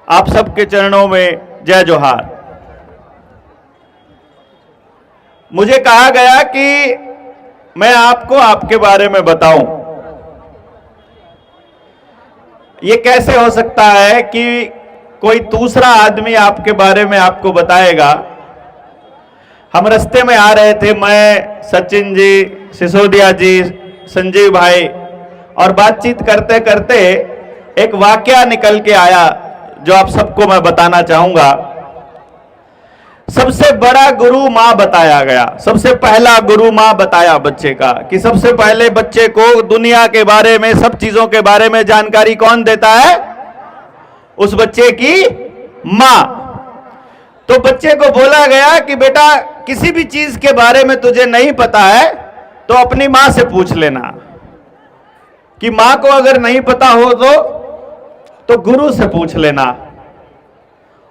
आप सबके चरणों में जय जोहार। मुझे कहा गया कि मैं आपको आपके बारे में बताऊं। ये कैसे हो सकता है कि कोई दूसरा आदमी आपके बारे में आपको बताएगा। हम रास्ते में आ रहे थे, मैं, सचिन जी, सिसोदिया जी, संजीव भाई, और बातचीत करते करते एक वाकया निकल के आया जो आप सबको मैं बताना चाहूंगा। सबसे बड़ा गुरु मां बताया गया, सबसे पहला गुरु मां बताया बच्चे का, कि सबसे पहले बच्चे को दुनिया के बारे में, सब चीजों के बारे में जानकारी कौन देता है? उस बच्चे की मां। तो बच्चे को बोला गया कि बेटा किसी भी चीज के बारे में तुझे नहीं पता है तो अपनी मां से पूछ लेना, कि मां को अगर नहीं पता हो तो गुरु से पूछ लेना,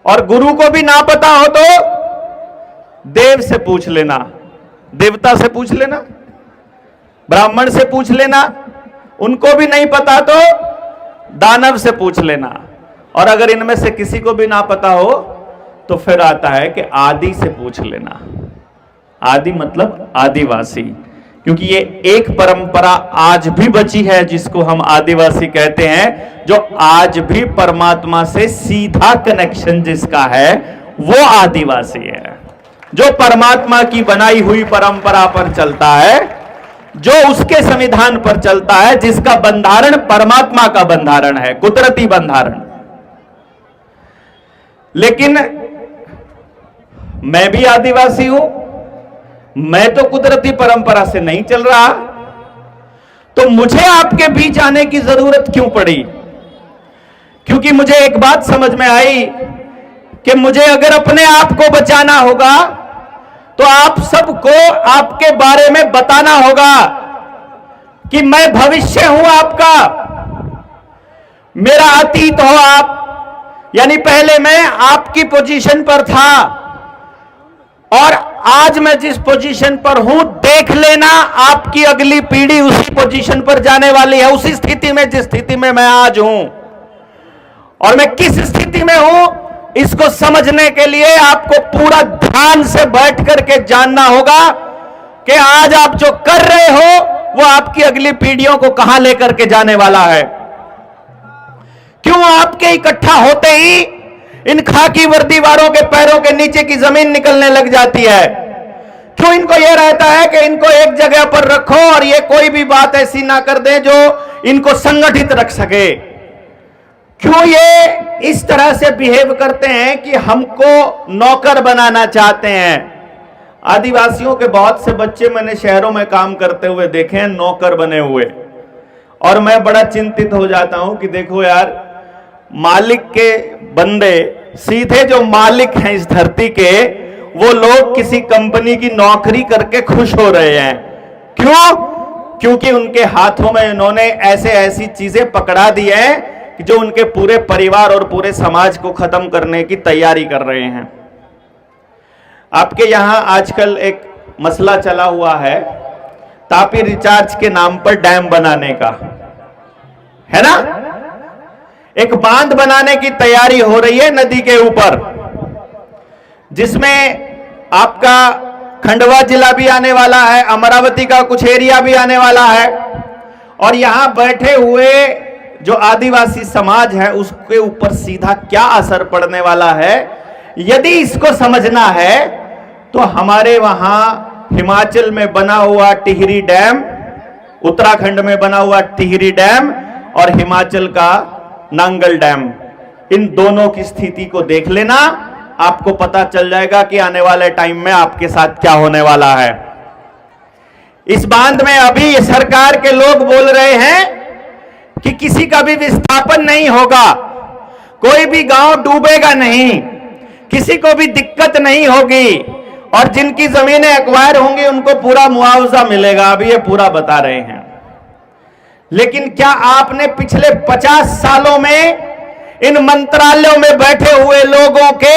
और गुरु को भी ना पता हो तो देव से पूछ लेना, देवता से पूछ लेना, ब्राह्मण से पूछ लेना, उनको भी नहीं पता तो दानव से पूछ लेना, और अगर इनमें से किसी को भी ना पता हो तो फिर आता है कि आदि से पूछ लेना। आदि मतलब आदिवासी, क्योंकि ये एक परंपरा आज भी बची है जिसको हम आदिवासी कहते हैं, जो आज भी परमात्मा से सीधा कनेक्शन जिसका है वो आदिवासी है, जो परमात्मा की बनाई हुई परंपरा पर चलता है, जो उसके संविधान पर चलता है, जिसका बंधारण परमात्मा का बंधारण है, कुदरती बंधारण। लेकिन मैं भी आदिवासी हूं, मैं तो कुदरती परंपरा से नहीं चल रहा, तो मुझे आपके बीच आने की जरूरत क्यों पड़ी? क्योंकि मुझे एक बात समझ में आई कि मुझे अगर अपने आप को बचाना होगा तो आप सबको आपके बारे में बताना होगा कि मैं भविष्य हूं आपका, मेरा अतीत हो आप। यानी पहले मैं आपकी पोजीशन पर था और आज मैं जिस पोजीशन पर हूं, देख लेना आपकी अगली पीढ़ी उसी पोजीशन पर जाने वाली है, उसी स्थिति में जिस स्थिति में मैं आज हूं। और मैं किस स्थिति में हूं इसको समझने के लिए आपको पूरा ध्यान से बैठ करके जानना होगा कि आज आप जो कर रहे हो वो आपकी अगली पीढ़ियों को कहां लेकर के जाने वाला है। क्यों आपके इकट्ठा होते ही इन खाकी वर्दी वालों के पैरों के नीचे की जमीन निकलने लग जाती है? क्यों इनको यह रहता है कि इनको एक जगह पर रखो और ये कोई भी बात ऐसी ना कर दें जो इनको संगठित रख सके? क्यों ये इस तरह से बिहेव करते हैं कि हमको नौकर बनाना चाहते हैं? आदिवासियों के बहुत से बच्चे मैंने शहरों में काम करते हुए देखे हैं, नौकर बने हुए, और मैं बड़ा चिंतित हो जाता हूं कि देखो यार, मालिक के बंदे, सीधे जो मालिक हैं इस धरती के, वो लोग किसी कंपनी की नौकरी करके खुश हो रहे हैं। क्यों? क्योंकि उनके हाथों में इन्होंने ऐसे ऐसी चीजें पकड़ा दी हैं कि जो उनके पूरे परिवार और पूरे समाज को खत्म करने की तैयारी कर रहे हैं। आपके यहां आजकल एक मसला चला हुआ है तापी रिचार्ज के नाम पर डैम बनाने का, है ना? एक बांध बनाने की तैयारी हो रही है नदी के ऊपर, जिसमें आपका खंडवा जिला भी आने वाला है, अमरावती का कुछ एरिया भी आने वाला है, और यहां बैठे हुए जो आदिवासी समाज है उसके ऊपर सीधा क्या असर पड़ने वाला है, यदि इसको समझना है तो हमारे वहां हिमाचल में बना हुआ टिहरी डैम, उत्तराखंड में बना हुआ टिहरी डैम और हिमाचल का नांगल डैम, इन दोनों की स्थिति को देख लेना, आपको पता चल जाएगा कि आने वाले टाइम में आपके साथ क्या होने वाला है। इस बांध में अभी सरकार के लोग बोल रहे हैं कि किसी का भी विस्थापन नहीं होगा, कोई भी गांव डूबेगा नहीं, किसी को भी दिक्कत नहीं होगी, और जिनकी जमीनें एक्वायर होंगी उनको पूरा मुआवजा मिलेगा। अभी ये पूरा बता रहे हैं। लेकिन क्या आपने पिछले 50 सालों में इन मंत्रालयों में बैठे हुए लोगों के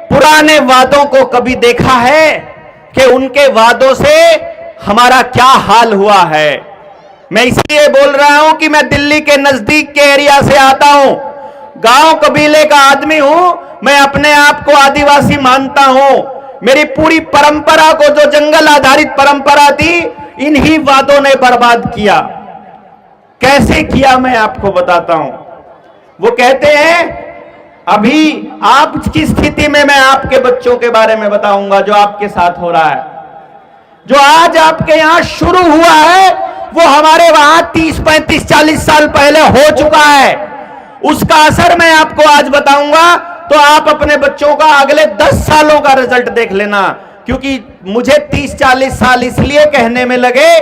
पुराने वादों को कभी देखा है कि उनके वादों से हमारा क्या हाल हुआ है? मैं इसलिए बोल रहा हूं कि मैं दिल्ली के नजदीक के एरिया से आता हूं, गांव कबीले का आदमी हूं, मैं अपने आप को आदिवासी मानता हूं। मेरी पूरी परंपरा को, जो जंगल आधारित परंपरा थी, इन्हीं वादों ने बर्बाद किया। कैसे किया मैं आपको बताता हूं। वो कहते हैं, अभी आप की स्थिति में मैं आपके बच्चों के बारे में बताऊंगा जो आपके साथ हो रहा है। जो आज आपके यहां शुरू हुआ है वो हमारे वहां 30, 35, 40 साल पहले हो चुका है। उसका असर मैं आपको आज बताऊंगा, तो आप अपने बच्चों का अगले 10 सालों का रिजल्ट देख लेना। क्योंकि मुझे 30-40 साल इसलिए कहने में लगे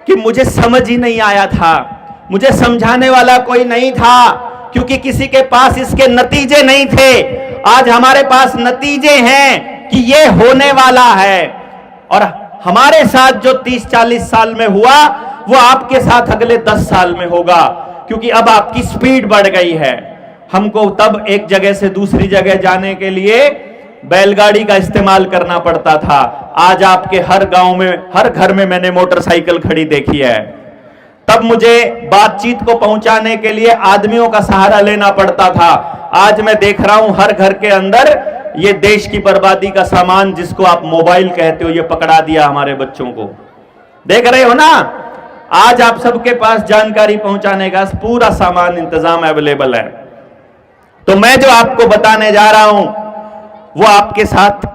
कि मुझे समझ ही नहीं आया था, मुझे समझाने वाला कोई नहीं था, क्योंकि किसी के पास इसके नतीजे नहीं थे। आज हमारे पास नतीजे हैं कि ये होने वाला है, और हमारे साथ जो 30-40 साल में हुआ वो आपके साथ अगले 10 साल में होगा। क्योंकि अब आपकी स्पीड बढ़ गई है। हमको तब एक जगह से दूसरी जगह जाने के लिए बैलगाड़ी का इस्तेमाल करना पड़ता था। आज आपके हर गांव में, हर घर में मैंने मोटरसाइकिल खड़ी देखी है। तब मुझे बातचीत को पहुंचाने के लिए आदमियों का सहारा लेना पड़ता था। आज मैं देख रहा हूं हर घर के अंदर ये देश की बर्बादी का सामान, जिसको आप मोबाइल कहते हो, ये पकड़ा दिया हमारे बच्चों को। देख रहे हो ना, आज आप सबके पास जानकारी पहुंचाने का पूरा सामान, इंतजाम अवेलेबल है। तो मैं जो आपको बताने जा रहा हूं वो आपके साथ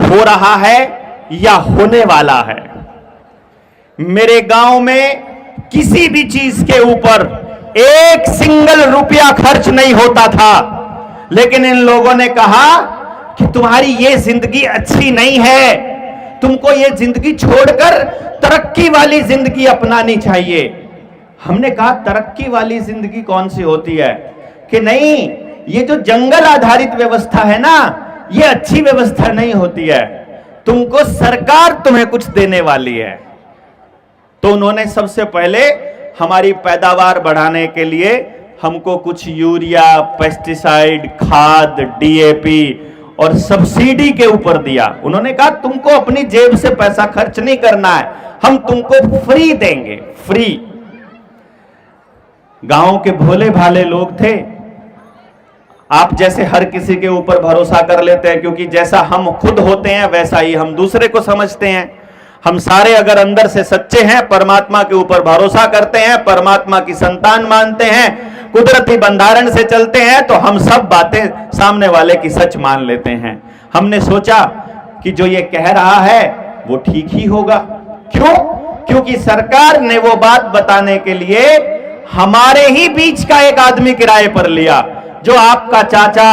हो रहा है या होने वाला है। मेरे गांव में किसी भी चीज के ऊपर एक सिंगल रुपया खर्च नहीं होता था, लेकिन इन लोगों ने कहा कि तुम्हारी ये जिंदगी अच्छी नहीं है, तुमको ये जिंदगी छोड़कर तरक्की वाली जिंदगी अपनानी चाहिए। हमने कहा तरक्की वाली जिंदगी कौन सी होती है? कि नहीं, ये जो जंगल आधारित व्यवस्था है ना, ये अच्छी व्यवस्था नहीं होती है, तुमको सरकार तुम्हें कुछ देने वाली है। तो उन्होंने सबसे पहले हमारी पैदावार बढ़ाने के लिए हमको कुछ यूरिया, पेस्टिसाइड, खाद, डीएपी और सब्सिडी के ऊपर दिया। उन्होंने कहा तुमको अपनी जेब से पैसा खर्च नहीं करना है, हम तुमको फ्री देंगे, फ्री। गांव के भोले भाले लोग थे। आप जैसे हर किसी के ऊपर भरोसा कर लेते हैं, क्योंकि जैसा हम खुद होते हैं वैसा ही हम दूसरे को समझते हैं। हम सारे अगर अंदर से सच्चे हैं, परमात्मा के ऊपर भरोसा करते हैं, परमात्मा की संतान मानते हैं, कुदरती बंधारण से चलते हैं, तो हम सब बातें सामने वाले की सच मान लेते हैं। हमने सोचा कि जो ये कह रहा है वो ठीक ही होगा। क्यों? क्योंकि सरकार ने वो बात बताने के लिए हमारे ही बीच का एक आदमी किराए पर लिया, जो आपका चाचा,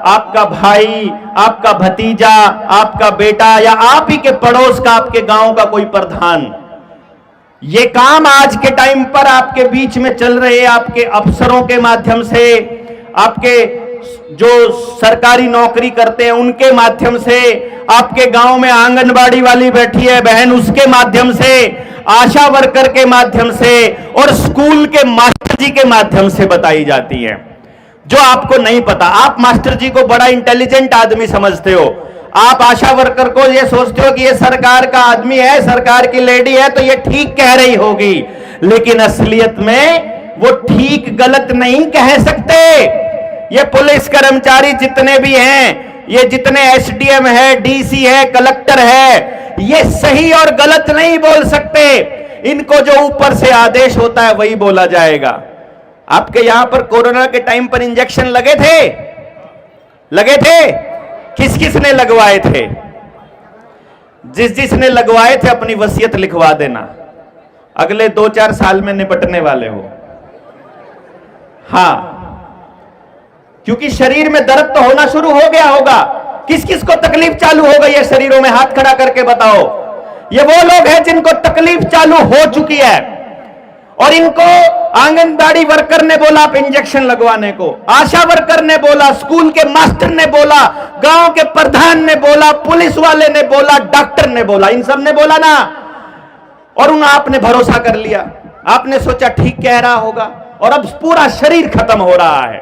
आपका भाई, आपका भतीजा, आपका बेटा, या आप ही के पड़ोस का, आपके गांव का कोई प्रधान। ये काम आज के टाइम पर आपके बीच में चल रहे, आपके अफसरों के माध्यम से, आपके जो सरकारी नौकरी करते हैं उनके माध्यम से, आपके गांव में आंगनबाड़ी वाली बैठी है बहन, उसके माध्यम से, आशा वर्कर के माध्यम से, और स्कूल के मास्टर जी के माध्यम से बताई जाती है। जो आपको नहीं पता, आप मास्टर जी को बड़ा इंटेलिजेंट आदमी समझते हो, आप आशा वर्कर को ये सोचते हो कि ये सरकार का आदमी है, सरकार की लेडी है, तो ये ठीक कह रही होगी, लेकिन असलियत में वो ठीक गलत नहीं कह सकते। ये पुलिस कर्मचारी जितने भी हैं, ये जितने एसडीएम है, डीसी है, कलेक्टर है, ये सही और गलत नहीं बोल सकते। इनको जो ऊपर से आदेश होता है वही बोला जाएगा। आपके यहां पर कोरोना के टाइम पर इंजेक्शन लगे थे? लगे थे? किस किस ने लगवाए थे? जिसने लगवाए थे अपनी वसीयत लिखवा देना, अगले 2-4 साल में निपटने वाले हो। हां, क्योंकि शरीर में दर्द तो होना शुरू हो गया होगा। किस किस को तकलीफ चालू हो गई है शरीरों में? हाथ खड़ा करके बताओ। ये वो लोग हैं जिनको तकलीफ चालू हो चुकी है, और इनको आंगनबाड़ी वर्कर ने बोला आप इंजेक्शन लगवाने को, आशा वर्कर ने बोला, स्कूल के मास्टर ने बोला, गांव के प्रधान ने बोला, पुलिस वाले ने बोला, डॉक्टर ने बोला, इन सब ने बोला ना, और उन आपने भरोसा कर लिया। आपने सोचा ठीक कह रहा होगा, और अब पूरा शरीर खत्म हो रहा है।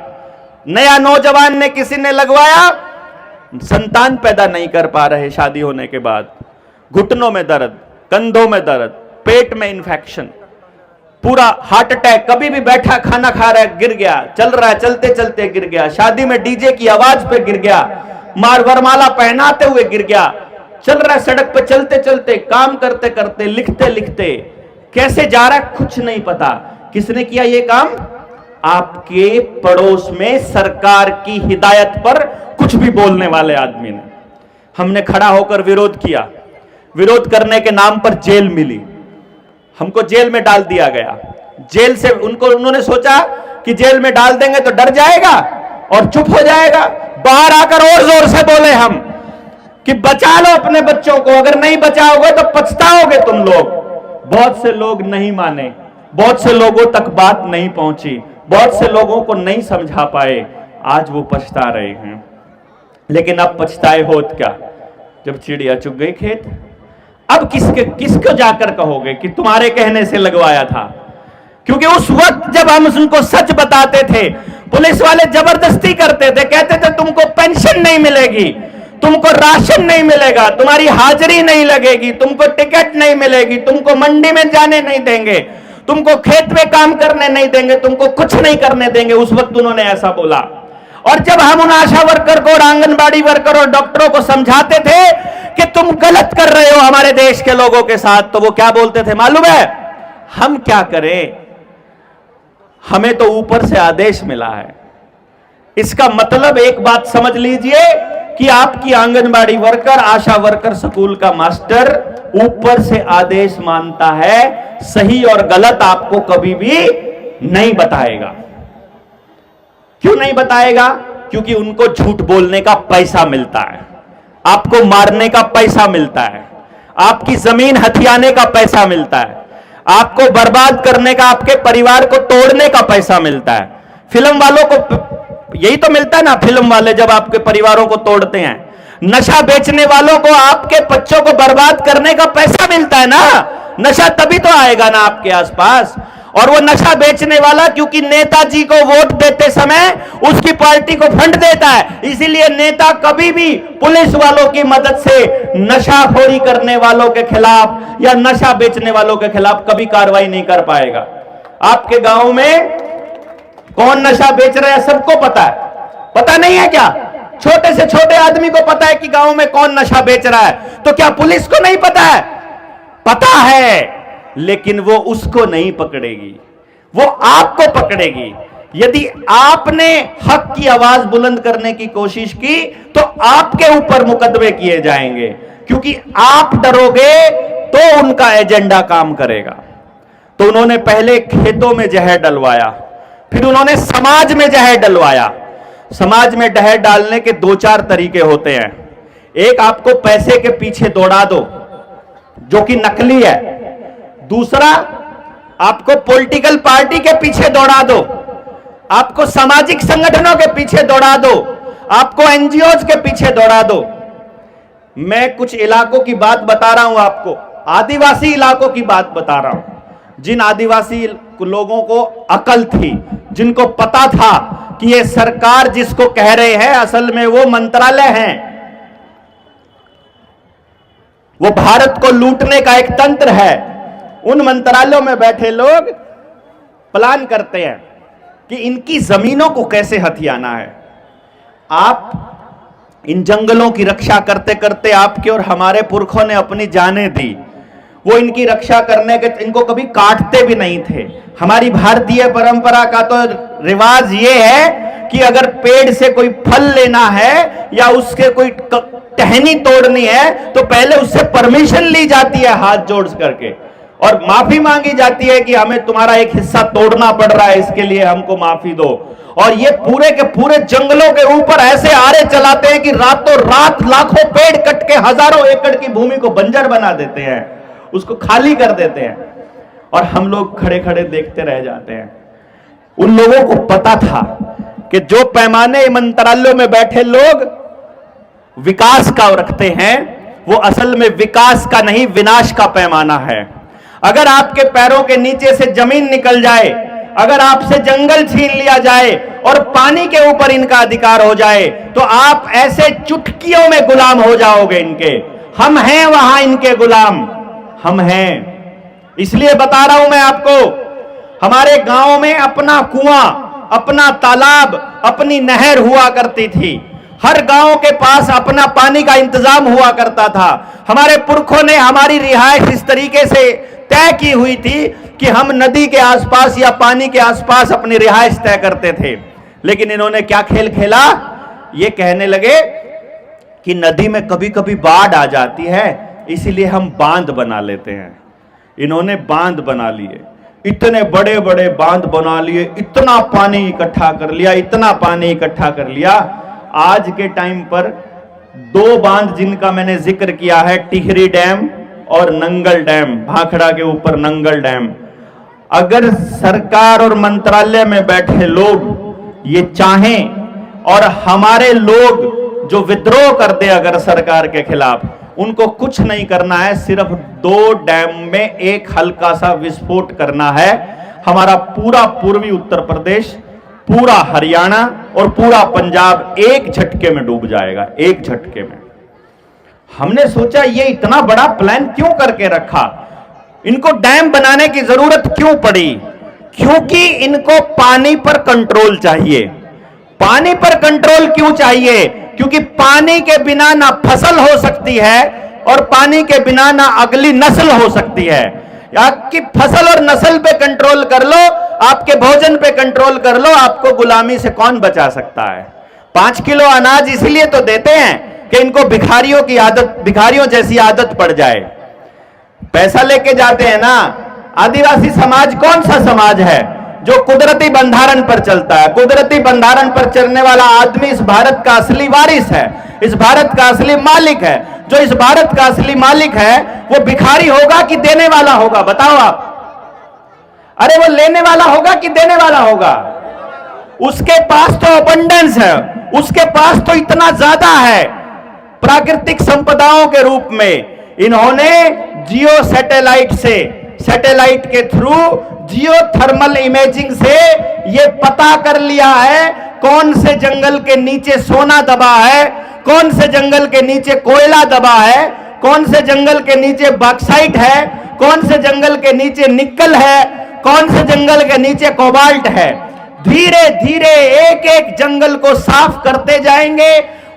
नया नौजवान ने, किसी ने लगवाया, संतान पैदा नहीं कर पा रहे शादी होने के बाद, घुटनों में दर्द, कंधों में दर्द, पेट में इंफेक्शन, पूरा हार्ट अटैक, कभी भी बैठा खाना खा रहा है गिर गया, चल रहा है चलते चलते गिर गया, शादी में डीजे की आवाज पे गिर गया, वरमाला पहनाते हुए गिर गया, चल रहा है सड़क पे चलते चलते, काम करते करते, लिखते लिखते, कैसे जा रहा है कुछ नहीं पता। किसने किया ये काम? आपके पड़ोस में सरकार की हिदायत पर कुछ भी बोलने वाले आदमी ने। हमने खड़ा होकर विरोध किया, विरोध करने के नाम पर जेल मिली, हमको जेल में डाल दिया गया। जेल से उन्होंने सोचा कि जेल में डाल देंगे तो डर जाएगा और चुप हो जाएगा। बाहर आकर और जोर से बोले हम कि बचा लो अपने बच्चों को, अगर नहीं बचाओगे तो पछताओगे तुम लोग। बहुत से लोग नहीं माने, बहुत से लोगों तक बात नहीं पहुंची, बहुत से लोगों को नहीं समझा पाए, आज वो पछता रहे हैं। लेकिन अब पछताए होत क्या, जब चिड़िया चुग गई खेत। अब किसको जाकर कहोगे कि तुम्हारे कहने से लगवाया था? क्योंकि उस वक्त जब हम उनको सच बताते थे, पुलिस वाले जबरदस्ती करते थे, कहते थे तुमको पेंशन नहीं मिलेगी, तुमको राशन नहीं मिलेगा, तुम्हारी हाजिरी नहीं लगेगी, तुमको टिकट नहीं मिलेगी, तुमको मंडी में जाने नहीं देंगे, तुमको खेत में काम करने नहीं देंगे, तुमको कुछ नहीं करने देंगे। उस वक्त उन्होंने ऐसा बोला। और जब हम उन आशा वर्कर को और आंगनबाड़ी वर्कर और डॉक्टरों को समझाते थे कि तुम गलत कर रहे हो हमारे देश के लोगों के साथ, तो वो क्या बोलते थे मालूम है? हम क्या करें, हमें तो ऊपर से आदेश मिला है। इसका मतलब एक बात समझ लीजिए कि आपकी आंगनबाड़ी वर्कर, आशा वर्कर, स्कूल का मास्टर ऊपर से आदेश मानता है, सही और गलत आपको कभी भी नहीं बताएगा। क्यों नहीं बताएगा? क्योंकि उनको झूठ बोलने का पैसा मिलता है, आपको मारने का पैसा मिलता है, आपकी जमीन हथियाने का पैसा मिलता है, आपको बर्बाद करने का, आपके परिवार को तोड़ने का पैसा मिलता है। फिल्म वालों को यही तो मिलता है ना, फिल्म वाले जब आपके परिवारों को तोड़ते हैं। नशा बेचने वालों को आपके बच्चों को बर्बाद करने का पैसा मिलता है ना, नशा तभी तो आएगा ना आपके आसपास। और वो नशा बेचने वाला क्योंकि नेताजी को वोट देते समय उसकी पार्टी को फंड देता है, इसीलिए नेता कभी भी पुलिस वालों की मदद से नशाखोरी करने वालों के खिलाफ या नशा बेचने वालों के खिलाफ कभी कार्रवाई नहीं कर पाएगा। आपके गांव में कौन नशा बेच रहा है सबको पता है, पता नहीं है क्या? छोटे से छोटे आदमी को पता है कि गांव में कौन नशा बेच रहा है, तो क्या पुलिस को नहीं पता है? पता है, लेकिन वो उसको नहीं पकड़ेगी, वो आपको पकड़ेगी। यदि आपने हक की आवाज बुलंद करने की कोशिश की तो आपके ऊपर मुकदमे किए जाएंगे, क्योंकि आप डरोगे तो उनका एजेंडा काम करेगा। तो उन्होंने पहले खेतों में जहर डलवाया, फिर उन्होंने समाज में जहर डलवाया। समाज में जहर डालने के दो चार तरीके होते हैं। एक, आपको पैसे के पीछे दौड़ा दो जो कि नकली है। दूसरा, आपको पॉलिटिकल पार्टी के पीछे दौड़ा दो, आपको सामाजिक संगठनों के पीछे दौड़ा दो, आपको एनजीओज के पीछे दौड़ा दो। मैं कुछ इलाकों की बात बता रहा हूं आपको, आदिवासी इलाकों की बात बता रहा हूं। जिन आदिवासी लोगों को अकल थी, जिनको पता था कि ये सरकार जिसको कह रहे हैं असल में वो मंत्रालय हैं, वो भारत को लूटने का एक तंत्र है, उन मंत्रालयों में बैठे लोग प्लान करते हैं कि इनकी जमीनों को कैसे हथियाना है। आप इन जंगलों की रक्षा करते करते आपके और हमारे पुरखों ने अपनी जानें दी, वो इनकी रक्षा करने के, इनको कभी काटते भी नहीं थे। हमारी भारतीय परंपरा का तो रिवाज ये है कि अगर पेड़ से कोई फल लेना है या उसके कोई टहनी तोड़नी है तो पहले उससे परमिशन ली जाती है हाथ जोड़ करके, और माफी मांगी जाती है कि हमें तुम्हारा एक हिस्सा तोड़ना पड़ रहा है, इसके लिए हमको माफी दो। और ये पूरे के पूरे जंगलों के ऊपर ऐसे आरे चलाते हैं कि रातों रात लाखों पेड़ कट के हजारों एकड़ की भूमि को बंजर बना देते हैं, उसको खाली कर देते हैं, और हम लोग खड़े खड़े देखते रह जाते हैं। उन लोगों को पता था कि जो पैमाने मंत्रालयों में बैठे लोग विकास का रखते हैं वो असल में विकास का नहीं, विनाश का पैमाना है। अगर आपके पैरों के नीचे से जमीन निकल जाए, अगर आपसे जंगल छीन लिया जाए और पानी के ऊपर इनका अधिकार हो जाए तो आप ऐसे चुटकियों में गुलाम हो जाओगे इनके। हम हैं वहां इनके गुलाम, हम हैं। इसलिए बता रहा हूं मैं आपको हमारे गांव में अपना कुआं, अपना तालाब, अपनी नहर हुआ करती थी। हर गांव के पास अपना पानी का इंतजाम हुआ करता था। हमारे पुरखों ने हमारी रिहाइश इस तरीके से तय की हुई थी कि हम नदी के आसपास या पानी के आसपास अपनी रिहाइश तय करते थे। लेकिन इन्होंने क्या खेल खेला, ये कहने लगे कि नदी में कभी कभी बाढ़ आ जाती है, इसीलिए हम बांध बना लेते हैं। इन्होंने बांध बना लिए, इतने बड़े बड़े बांध बना लिए, इतना पानी इकट्ठा कर लिया, इतना पानी इकट्ठा कर लिया। आज के टाइम पर 2 बांध जिनका मैंने जिक्र किया है, टिहरी डैम और नंगल डैम, भाखड़ा के ऊपर नंगल डैम, अगर सरकार और मंत्रालय में बैठे लोग ये चाहें और हमारे लोग जो विद्रोह करते अगर सरकार के खिलाफ, उनको कुछ नहीं करना है, सिर्फ 2 डैम में एक हल्का सा विस्फोट करना है। हमारा पूरा पूर्वी उत्तर प्रदेश, पूरा हरियाणा और पूरा पंजाब एक झटके में डूब जाएगा, एक झटके में। हमने सोचा ये इतना बड़ा प्लान क्यों करके रखा, इनको डैम बनाने की जरूरत क्यों पड़ी? क्योंकि इनको पानी पर कंट्रोल चाहिए। पानी पर कंट्रोल क्यों चाहिए? क्योंकि पानी के बिना ना फसल हो सकती है और पानी के बिना ना अगली नस्ल हो सकती है। आपकी फसल और नस्ल पे कंट्रोल कर लो, आपके भोजन पे कंट्रोल कर लो, आपको गुलामी से कौन बचा सकता है? 5 किलो अनाज इसलिए तो देते हैं कि इनको भिखारियों की आदत, भिखारियों जैसी आदत पड़ जाए। पैसा लेके जाते हैं ना। आदिवासी समाज कौन सा समाज है जो कुदरती बंधारण पर चलता है? कुदरती बंधारण पर चलने वाला आदमी इस भारत का असली वारिस है, इस भारत का असली मालिक है। जो इस भारत का असली मालिक है वो भिखारी होगा कि देने वाला होगा? बताओ आप। अरे वो लेने वाला होगा कि देने वाला होगा? उसके पास तो अबंडेंस है, उसके पास तो इतना ज्यादा है प्राकृतिक संपदाओं के रूप में। इन्होंने जियो सैटेलाइट से, सैटेलाइट के थ्रू जियो थर्मल इमेजिंग से ये पता कर लिया है कौन से जंगल के नीचे सोना दबा है, कौन से जंगल के नीचे कोयला दबा है, कौन से जंगल के नीचे बॉक्साइट है, कौन से जंगल के नीचे निकल है, कौन से जंगल के नीचे कोबाल्ट है। धीरे धीरे एक एक जंगल को साफ करते जाएंगे।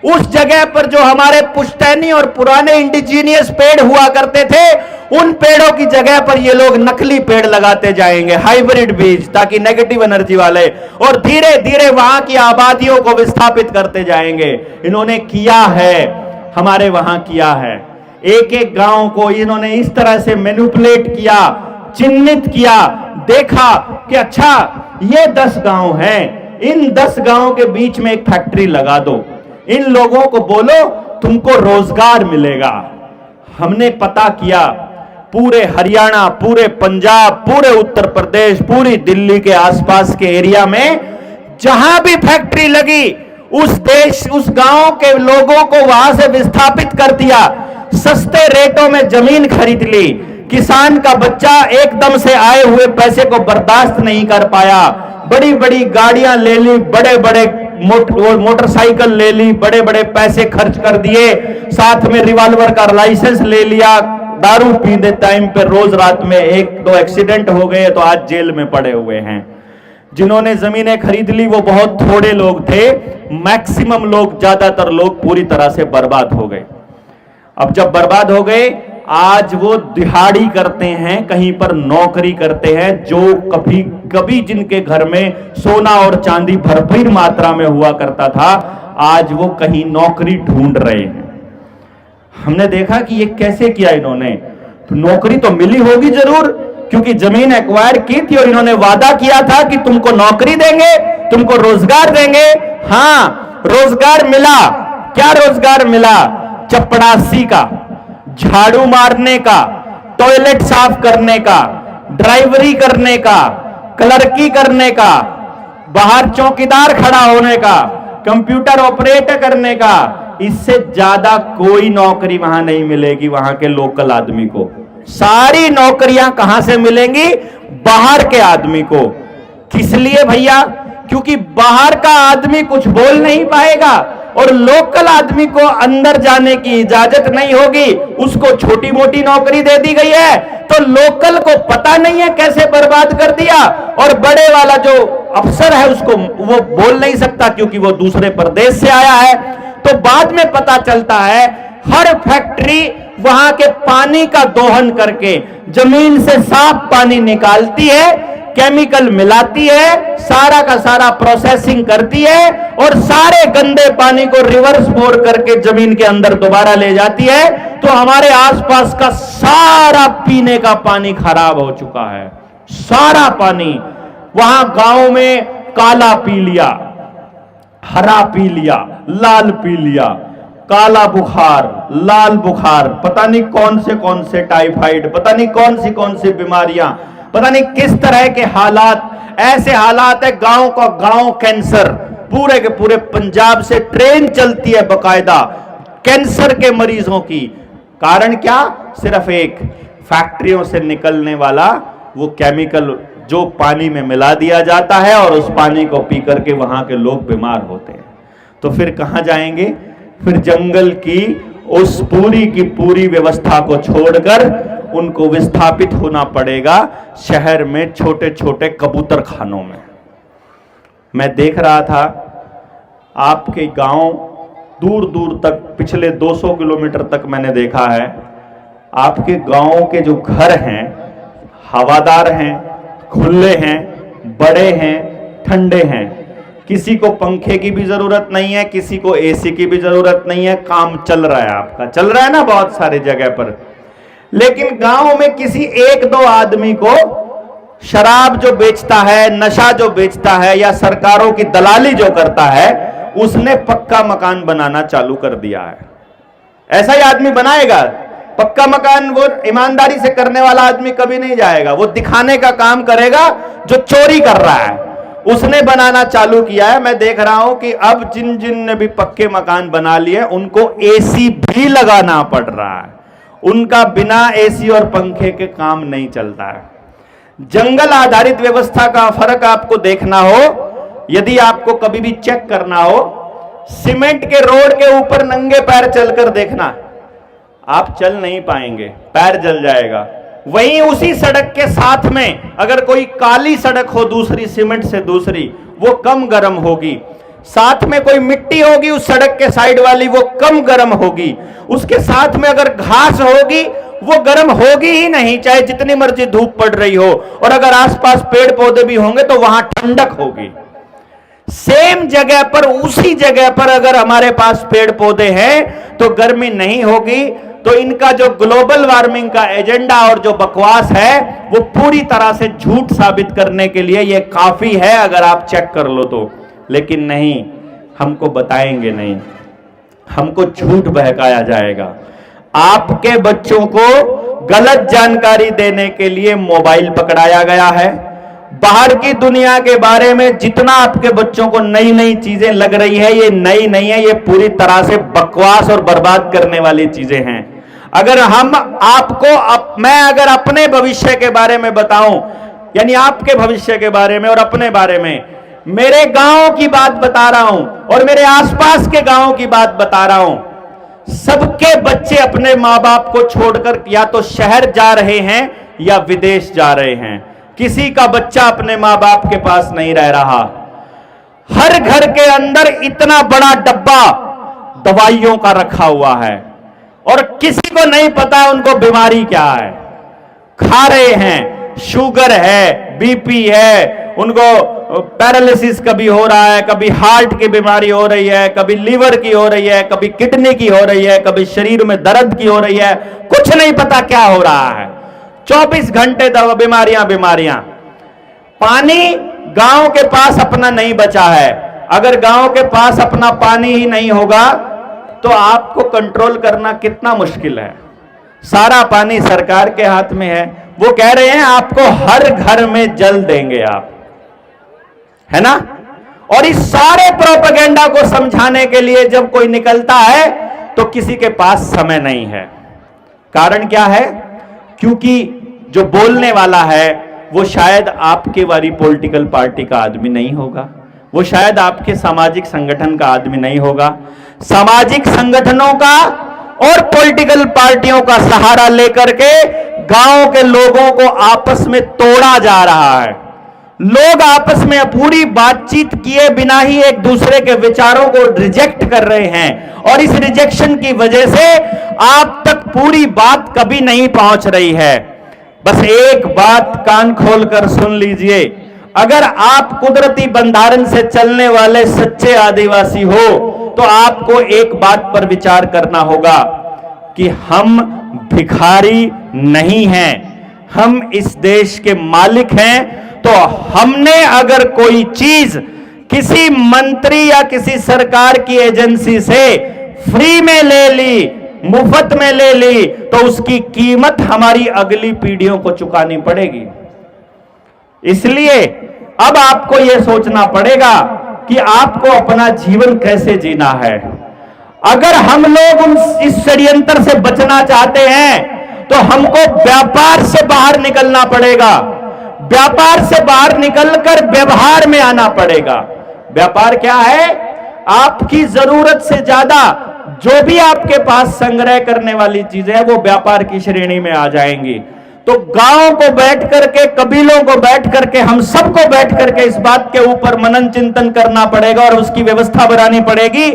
उस जगह पर जो हमारे पुश्तैनी और पुराने इंडिजीनियस पेड़ हुआ करते थे, उन पेड़ों की जगह पर ये लोग नकली पेड़ लगाते जाएंगे, हाइब्रिड बीज, ताकि नेगेटिव एनर्जी वाले, और धीरे धीरे वहां की आबादियों को विस्थापित करते जाएंगे। इन्होंने किया है, हमारे वहां किया है। एक एक गांव को इन्होंने इस तरह से मैनिपुलेट किया, चिन्हित किया, देखा कि अच्छा ये 10 गांव हैं, इन 10 गांव के बीच में एक फैक्ट्री लगा दो, इन लोगों को बोलो तुमको रोजगार मिलेगा। हमने पता किया पूरे हरियाणा, पूरे पंजाब, पूरे उत्तर प्रदेश, पूरी दिल्ली के आसपास के एरिया में जहां भी फैक्ट्री लगी, उस गांव के लोगों को वहां से विस्थापित कर दिया। सस्ते रेटों में जमीन खरीद ली। किसान का बच्चा एकदम से आए हुए पैसे को बर्दाश्त नहीं कर पाया, बड़ी बड़ी गाड़ियां ले ली, बड़े बड़े मोटरसाइकिल ले ली, बड़े बड़े पैसे खर्च कर दिए, साथ में रिवॉल्वर का लाइसेंस ले लिया। दारू पीने टाइम पे रोज रात में 1-2 एक्सीडेंट हो गए तो आज जेल में पड़े हुए हैं। जिन्होंने जमीनें खरीद ली वो बहुत थोड़े लोग थे, मैक्सिमम लोग, ज्यादातर लोग पूरी तरह से बर्बाद हो गए। अब जब बर्बाद हो गए, आज वो दिहाड़ी करते हैं, कहीं पर नौकरी करते हैं। जो कभी कभी जिनके घर में सोना और चांदी भरपूर मात्रा में हुआ करता था, आज वो कहीं नौकरी ढूंढ रहे हैं। हमने देखा कि ये कैसे किया इन्होंने। तो नौकरी तो मिली होगी जरूर, क्योंकि जमीन एक्वायर की थी और इन्होंने वादा किया था कि तुमको नौकरी देंगे, तुमको रोजगार देंगे। हाँ, रोजगार मिला। क्या रोजगार मिला? चपड़ासी का, झाड़ू मारने का, टॉयलेट साफ करने का, ड्राइवरी करने का, क्लर्की करने का, बाहर चौकीदार खड़ा होने का, कंप्यूटर ऑपरेटर करने का। इससे ज्यादा कोई नौकरी वहां नहीं मिलेगी वहां के लोकल आदमी को। सारी नौकरियां कहां से मिलेंगी? बाहर के आदमी को। किस लिए भैया? क्योंकि बाहर का आदमी कुछ बोल नहीं पाएगा और लोकल आदमी को अंदर जाने की इजाजत नहीं होगी, उसको छोटी मोटी नौकरी दे दी गई है, तो लोकल को पता नहीं है कैसे बर्बाद कर दिया, और बड़े वाला जो अफसर है उसको वो बोल नहीं सकता क्योंकि वो दूसरे प्रदेश से आया है। तो बाद में पता चलता है हर फैक्ट्री वहां के पानी का दोहन करके जमीन से साफ पानी निकालती है, केमिकल मिलाती है, सारा का सारा प्रोसेसिंग करती है और सारे गंदे पानी को रिवर्स बोर करके जमीन के अंदर दोबारा ले जाती है। तो हमारे आसपास का सारा पीने का पानी खराब हो चुका है, सारा पानी। वहां गांव में काला पी लिया, हरा पी लिया, लाल पी लिया, काला बुखार, लाल बुखार, पता नहीं कौन से टाइफाइड, पता नहीं कौन सी बीमारियां, पता नहीं किस तरह के हालात। ऐसे हालात है गांव का गांव कैंसर, पूरे के पूरे पंजाब से ट्रेन चलती है बकायदा कैंसर के मरीजों की। कारण क्या? सिर्फ एक फैक्ट्रियों से निकलने वाला वो केमिकल जो पानी में मिला दिया जाता है और उस पानी को पी करके वहां के लोग बीमार होते हैं। तो फिर कहां जाएंगे? फिर जंगल की उस पूरी की पूरी व्यवस्था को छोड़कर उनको विस्थापित होना पड़ेगा शहर में छोटे छोटे कबूतर खानों में। मैं देख रहा था आपके गांव दूर दूर तक, पिछले 200 किलोमीटर तक मैंने देखा है, आपके गांव के जो घर हैं हवादार हैं, खुले हैं, बड़े हैं, ठंडे हैं। किसी को पंखे की भी जरूरत नहीं है, किसी को एसी की भी जरूरत नहीं है, काम चल रहा है, आपका चल रहा है ना बहुत सारी जगह पर। लेकिन गांव में किसी एक दो आदमी को शराब जो बेचता है, नशा जो बेचता है, या सरकारों की दलाली जो करता है, उसने पक्का मकान बनाना चालू कर दिया है। ऐसा ही आदमी बनाएगा पक्का मकान? वो ईमानदारी से करने वाला आदमी कभी नहीं जाएगा, वो दिखाने का काम करेगा जो चोरी कर रहा है। उसने बनाना चालू किया है। मैं देख रहा हूं कि अब जिन जिन ने भी पक्के मकान बना लिए उनको एसी भी लगाना पड़ रहा है, उनका बिना एसी और पंखे के काम नहीं चलता है। जंगल आधारित व्यवस्था का फर्क आपको देखना हो, यदि आपको कभी भी चेक करना हो, सीमेंट के रोड के ऊपर नंगे पैर चलकर देखना, आप चल नहीं पाएंगे, पैर जल जाएगा। वहीं उसी सड़क के साथ में अगर कोई काली सड़क हो दूसरी, सीमेंट से दूसरी, वो कम गर्म होगी। साथ में कोई मिट्टी होगी उस सड़क के साइड वाली, वो कम गर्म होगी। उसके साथ में अगर घास होगी वो गर्म होगी ही नहीं, चाहे जितनी मर्जी धूप पड़ रही हो। और अगर आसपास पेड़ पौधे भी होंगे तो वहां ठंडक होगी। सेम जगह पर, उसी जगह पर अगर हमारे पास पेड़ पौधे हैं तो गर्मी नहीं होगी। तो इनका जो ग्लोबल वार्मिंग का एजेंडा और जो बकवास है वो पूरी तरह से झूठ साबित करने के लिए ये काफी है, अगर आप चेक कर लो तो। लेकिन नहीं, हमको बताएंगे नहीं, हमको झूठ बहकाया जाएगा। आपके बच्चों को गलत जानकारी देने के लिए मोबाइल पकड़ाया गया है। बाहर की दुनिया के बारे में जितना आपके बच्चों को नई नई चीजें लग रही है, ये नई नहीं है, ये पूरी तरह से बकवास और बर्बाद करने वाली चीजें हैं। अगर हम आपको मैं अगर अपने भविष्य के बारे में बताऊं, यानी आपके भविष्य के बारे में और अपने बारे में, मेरे गांव की बात बता रहा हूं और मेरे आसपास के गांव की बात बता रहा हूं, सबके बच्चे अपने मां बाप को छोड़कर या तो शहर जा रहे हैं या विदेश जा रहे हैं। किसी का बच्चा अपने मां बाप के पास नहीं रह रहा। हर घर के अंदर इतना बड़ा डब्बा दवाइयों का रखा हुआ है और किसी को नहीं पता उनको बीमारी क्या है। खा रहे हैं, शुगर है, बीपी है, उनको पैरालिसिस कभी हो रहा है, कभी हार्ट की बीमारी हो रही है, कभी लीवर की हो रही है, कभी किडनी की हो रही है, कभी शरीर में दर्द की हो रही है, कुछ नहीं पता क्या हो रहा है। 24 घंटे बीमारियां। पानी गांव के पास अपना नहीं बचा है। अगर गांव के पास अपना पानी ही नहीं होगा तो आपको कंट्रोल करना कितना मुश्किल है। सारा पानी सरकार के हाथ में है। वो कह रहे हैं आपको हर घर में जल देंगे आप, है ना। और इस सारे प्रोपेगेंडा को समझाने के लिए जब कोई निकलता है तो किसी के पास समय नहीं है। कारण क्या है? क्योंकि जो बोलने वाला है वो शायद आपके वाली पॉलिटिकल पार्टी का आदमी नहीं होगा, वो शायद आपके सामाजिक संगठन का आदमी नहीं होगा, सामाजिक संगठनों का और पॉलिटिकल पार्टियों का सहारा लेकर के गांव के लोगों को आपस में तोड़ा जा रहा है। लोग आपस में पूरी बातचीत किए बिना ही एक दूसरे के विचारों को रिजेक्ट कर रहे हैं और इस रिजेक्शन की वजह से आप तक पूरी बात कभी नहीं पहुंच रही है। बस एक बात कान खोलकर सुन लीजिए, अगर आप कुदरती बंधारण से चलने वाले सच्चे आदिवासी हो तो आपको एक बात पर विचार करना होगा कि हम भिखारी नहीं हैं, हम इस देश के मालिक हैं। तो हमने अगर कोई चीज किसी मंत्री या किसी सरकार की एजेंसी से फ्री में ले ली, मुफ्त में ले ली, तो उसकी कीमत हमारी अगली पीढ़ियों को चुकानी पड़ेगी। इसलिए अब आपको यह सोचना पड़ेगा कि आपको अपना जीवन कैसे जीना है। अगर हम लोग इस षड्यंत्र से बचना चाहते हैं तो हमको व्यापार से बाहर निकलना पड़ेगा। व्यापार से बाहर निकलकर व्यवहार में आना पड़ेगा। व्यापार क्या है? आपकी जरूरत से ज्यादा जो भी आपके पास संग्रह करने वाली चीजें हैं वो व्यापार की श्रेणी में आ जाएंगी। तो गांव को बैठ करके, कबीलों को बैठ करके, हम सबको बैठ करके इस बात के ऊपर मनन चिंतन करना पड़ेगा और उसकी व्यवस्था बनानी पड़ेगी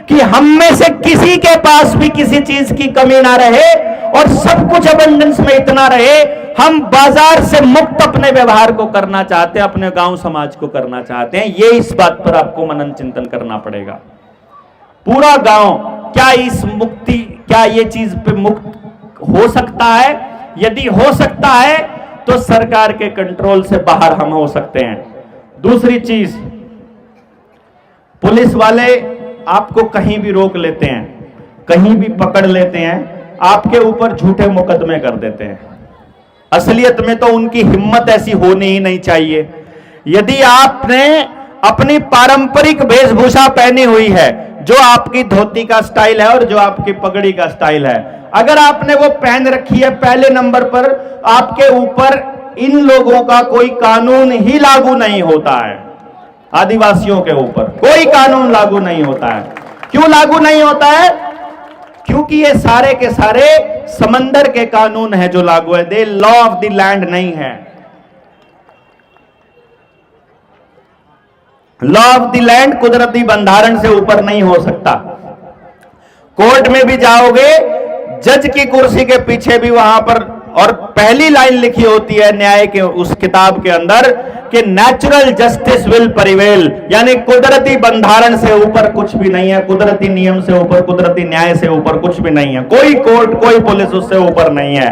कि हम में से किसी के पास भी किसी चीज की कमी ना रहे और सब कुछ अबंडेंस में इतना रहे। हम बाजार से मुक्त अपने व्यवहार को करना चाहते हैं, अपने गांव समाज को करना चाहते हैं। ये इस बात पर आपको मनन चिंतन करना पड़ेगा। पूरा गांव क्या ये चीज पे मुक्त हो सकता है? यदि हो सकता है तो सरकार के कंट्रोल से बाहर हम हो सकते हैं। दूसरी चीज, पुलिस वाले आपको कहीं भी रोक लेते हैं, कहीं भी पकड़ लेते हैं, आपके ऊपर झूठे मुकदमे कर देते हैं। असलियत में तो उनकी हिम्मत ऐसी होनी ही नहीं चाहिए। यदि आपने अपनी पारंपरिक वेशभूषा पहनी हुई है, जो आपकी धोती का स्टाइल है और जो आपकी पगड़ी का स्टाइल है, अगर आपने वो पहन रखी है, पहले नंबर पर आपके ऊपर इन लोगों का कोई कानून ही लागू नहीं होता है। आदिवासियों के ऊपर कोई कानून लागू नहीं होता है। क्यों लागू नहीं होता है? क्योंकि ये सारे के सारे समंदर के कानून है जो लागू है। दे लॉ ऑफ द लैंड नहीं है। लॉ ऑफ द लैंड कुदरती बंधारण से ऊपर नहीं हो सकता। कोर्ट में भी जाओगे, जज की कुर्सी के पीछे भी वहां पर और पहली लाइन लिखी होती है न्याय के उस किताब के अंदर कि नेचुरल जस्टिस विल प्रिवेल, यानी कुदरती बंधारण से ऊपर कुछ भी नहीं है, कुदरती नियम से ऊपर, कुदरती न्याय से ऊपर कुछ भी नहीं है। कोई कोर्ट, कोई पुलिस उससे ऊपर नहीं है।